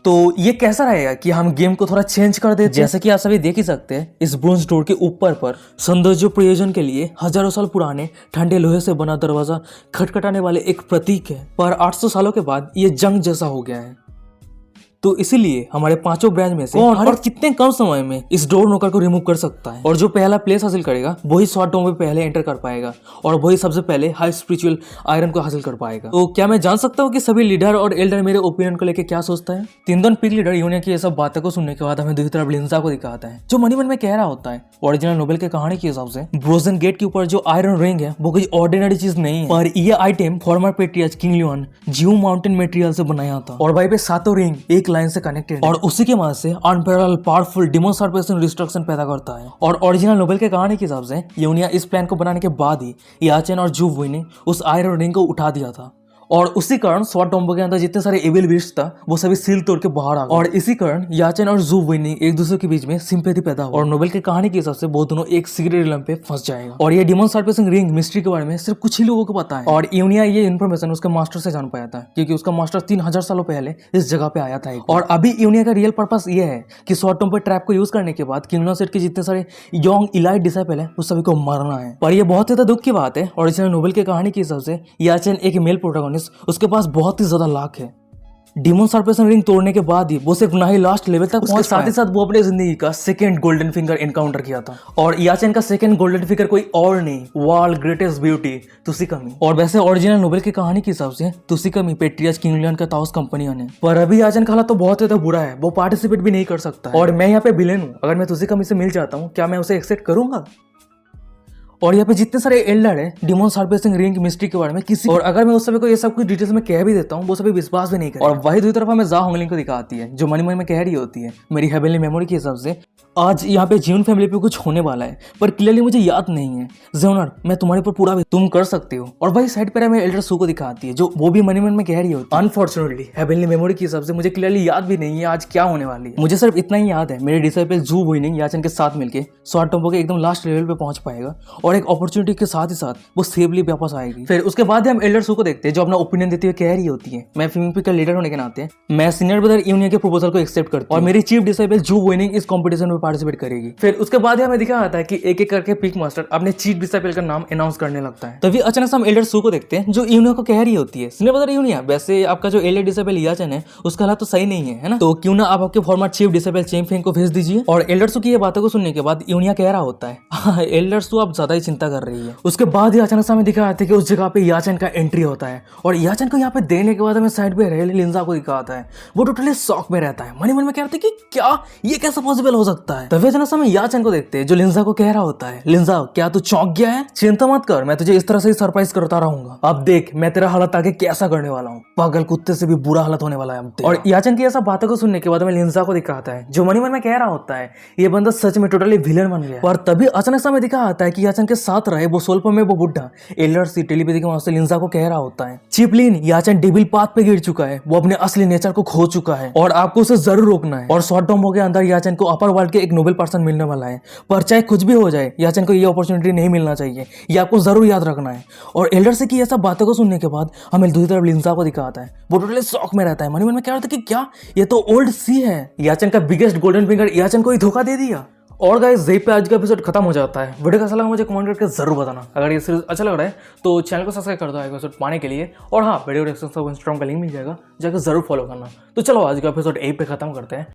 Speaker 1: तो ये कैसा रहेगा कि हम गेम को थोड़ा चेंज कर देते, जैसे कि आप सभी देख ही सकते हैं इस ब्रोंज डोर के ऊपर पर सौंदर्य प्रयोजन के लिए हजारों साल पुराने ठंडे लोहे से बना दरवाजा खटखटाने वाले एक प्रतीक है, पर 800 सालों के बाद ये जंग जैसा हो गया है। तो इसीलिए हमारे पांचों ब्रांच में से कौन और कितने कम समय में इस डोर नोकर को रिमूव कर सकता है, और जो पहला प्लेस हासिल करेगा वही स्वॉर्ड टॉम्ब में पहले एंटर कर पाएगा, और वही सबसे पहले हाई स्पिरिचुअल आयरन को हासिल कर पाएगा। तो क्या मैं जान सकता हूँ कि सभी लीडर और एल्डर मेरे ओपिनियन को लेकर क्या सोचता है? तियनदन पिक लीडर यूनिया की ये सब बातों को सुनने के बाद हमें दूसरी तरफ लिंजा को दिखाता है जो मन ही मन में कह रहा होता है, ओरिजिनल नोबेल की कहानी के हिसाब से ब्रोजन गेट के ऊपर जो आयरन रिंग है वो कोई ऑर्डिनरी चीज नहीं है, पर ये आइटम फॉर्मर पेट्रियार्च किंग लियोन जियो माउंटेन मटेरियल से बनाया था, और भाई पे सातों रिंग एक लाइन से कनेक्टेड, और उसी के मदद से अनपैरेलल पावरफुल डिमोन सर्पेशन डिस्ट्रक्शन पैदा करता है। और ओरिजिनल नोबेल के कहानी के हिसाब से यूनिया इस प्लान को बनाने के बाद ही याचन और जू वुई ने उस आयरन रिंग को उठा दिया था, और उसी कारण स्वॉर्ड टॉम्बो के अंदर जितने सारे एविल बीस्ट था वो सभी सील तोड़ के बाहर आ गए, और इसी कारण याचन और जू वुई ने एक दूसरे के बीच में सिंपैथी पैदा हुआ, और नोबेल की कहानी के हिसाब से वो दोनों एक सीक्रेट रिलम पे फंस जाएगा। और ये डिमोन सर्पेसिंग रिंग मिस्ट्री के बारे में सिर्फ कुछ ही लोगों को पता है, और यूनिया ये इन्फॉर्मेशन उसके मास्टर से जान पाया था क्योंकि उसका मास्टर 3000 सालों पहले इस जगह पे आया था। और अभी यूनिया का रियल पर्पस ये है कि स्वॉर्ड टॉम्बो ट्रैप को यूज करने के बाद किंगडम सेट के जितने सारे यंग इलाइट डिसाइपल है उस सभी को मारना है। पर ये बहुत ज्यादा दुख की बात है, ओरिजिनल नोबेल की कहानी के हिसाब से याचन एक मेल प्रोटोगोनिस्ट, उसके पास बहुत ही ज्यादा लाख है। डिमोन सर्पेशन रिंग तोड़ने के बाद ही वो सिर्फ ना ही लास्ट लेवल तक पहुंच, साथ ही साथ वो अपने जिंदगी का सेकंड गोल्डन फिंगर एनकाउंटर किया था, और याचन का सेकंड गोल्डन फिंगर कोई और नहीं, वर्ल्ड ग्रेटेस्ट ब्यूटी तुसिकमी। और वैसे ओरिजिनल नोबेल की कहानी के हिसाब से तुसिकमी पेट्रियार्च किंग लियोन का ताउस कंपनी ने, पर अभी याचन का हालत तो बहुत ज्यादा बुरा है, वो पार्टिसिपेट भी नहीं कर सकता, और मैं यहाँ पे विलेन हूँ। अगर मैं तुसिकमी से मिल जाता हूँ क्या मैं उसे एक्सेप्ट करूंगा? और यहाँ पे जितने सारे एल्डर है डिमोन सर्पेसिंग रिंग की मिस्ट्री के बारे में किसी, और अगर मैं उस सभी को ये सब कुछ डिटेल्स में कह भी देता हूँ वो सभी विश्वास भी नहीं करेंगे। और वही दूसरी तरफ हमें जा होंगलिंग को दिखाती है जो मन में कह रही होती है, मेरी हेवनली मेमोरी के हिसाब से आज यहाँ पे जीवन फैमिली पे कुछ होने वाला है, पर क्लियरली मुझे याद नहीं है। जेनर मैं तुम्हारे ऊपर पूरा, तुम कर सकते हो। और वही साइड पर हमें एल्डर सू को दिखाती है जो वो भी मन में कह रही होती है, अनफॉर्चुनेटली हेवनली मेमोरी के हिसाब से मुझे क्लियरली याद भी नहीं है आज क्या होने वाली है। मुझे सिर्फ इतना ही याद है मेरे डिसाइपल जू वुई ने याचन के साथ मिलकर स्वॉर्ड टॉम्बो के एकदम लास्ट लेवल पे पहुंच पाएगा, और एक अपॉर्चुनिटी के साथ ही साथ वो सेफली वापस आएगी। फिर उसके बाद हम एल्डर सू को देखते हैं जो अपना ओपिनियन देते हुए कह रही होती है, मैं फिल्म का लीडर होने के नाते मैं सीनियर ब्रदर यूनिया के प्रपोजल को एक्सेप्ट करती हूं, और मेरी चीफ डिसाइपल जू वुई ने इस कंपटीशन में पार्टिसिपेट करेगी। फिर उसके बाद हमें दिखा आता है कि एक एक करके पिक मास्टर अपने चीफ डिसाइपल का नाम अनाउंस करने लगता है। तभी अचानक से हम एल्डर सू को देखते हैं जो यूनिया को कह रही होती है, सीनियर ब्रदर यूनिया वैसे आपका जो एल्डर डिसाइपल याचन है उसका हालत तो सही नहीं है ना, तो क्यों ना आप आपके फॉर्मर चीफ डिसाइपल चैंपियन को भेज दीजिए। और एल्डर सू की ये बातों को सुनने के बाद यूनिया कह रहा होता है, एल्डर सू आप ज्यादा ही चिंता कर रही है। उसके बाद ही अचानक से हमें दिखाते हैं कि उस जगह पे याचन का एंट्री होता है, और याचन को यहाँ पे देने के बाद हमें साइड पे रहे लिंजा को दिखाता है, वो टोटली शॉक में रहता है, मन में कहते हैं कि क्या ये कैसे पॉसिबल हो सकता है। तभी अचानक से हम याचन को देखते हैं जो लिंजा को कह रहा होता है, लिंजा क्या तू चौंक गया है? चिंता मत कर, मैं तुझे इस तरह से ही सरप्राइज करता रहूंगा। अब देख मैं तेरा हालत आगे कैसा करने वाला हूँ, पागल कुत्ते से भी बुरा हालत होने वाला है अब। और याचन की ऐसा बातों को सुनने के बाद हमें लिंजा को दिखाता है जो मन में कह रहा होता है ये बंदा सच में टोटली विलेन बन गया। पर तभी अचानक से हमें दिखा आता है कि याचन के साथ रहे वो स्वल्प में वो बुढ़ा एल्डर सी टेलीपैथी के माध्यम से लिंजा को कह रहा होता है, चिपलिन याचन डेविल पाथ पे गिर चुका है, वो अपने असली नेचर को खो चुका है और आपको उसे जरूर रोकना है। और शॉर्ट डोमो के अंदर याचन को अपर वर्ल्ड के एक नोबेल पर्सन मिलने वाला है, पर चाहे कुछ भी हो जाए याचन को ये अपॉर्चुनिटी नहीं मिलना चाहिए, ये आपको जरूर याद रखना है। और एल्डर से की ये सब बातों को सुनने के बाद हमें दूसरी तरफ लिंजा को दिखाता है, वो टोटली शॉक में रहता है, मन में क्या होता है कि क्या ये तो ओल्ड सी है, याचन का बिगेस्ट गोल्डन फिंगर याचन को ही धोखा दे दिया। और गाइस यहीं पे आज का एपिसोड खत्म हो जाता है। वीडियो कैसा लगा मुझे कमेंट करके जरूर बताना। अगर ये सीरीज अच्छा लग रहा है तो चैनल को सब्सक्राइब कर दो एपिसोड पाने के लिए। और हाँ, वीडियो डिस्क्रिप्शन में इंस्टाग्राम का लिंक मिल जाएगा, जाकर जरूर फॉलो करना। तो चलो आज का एपिसोड यहीं पे खत्म करते हैं।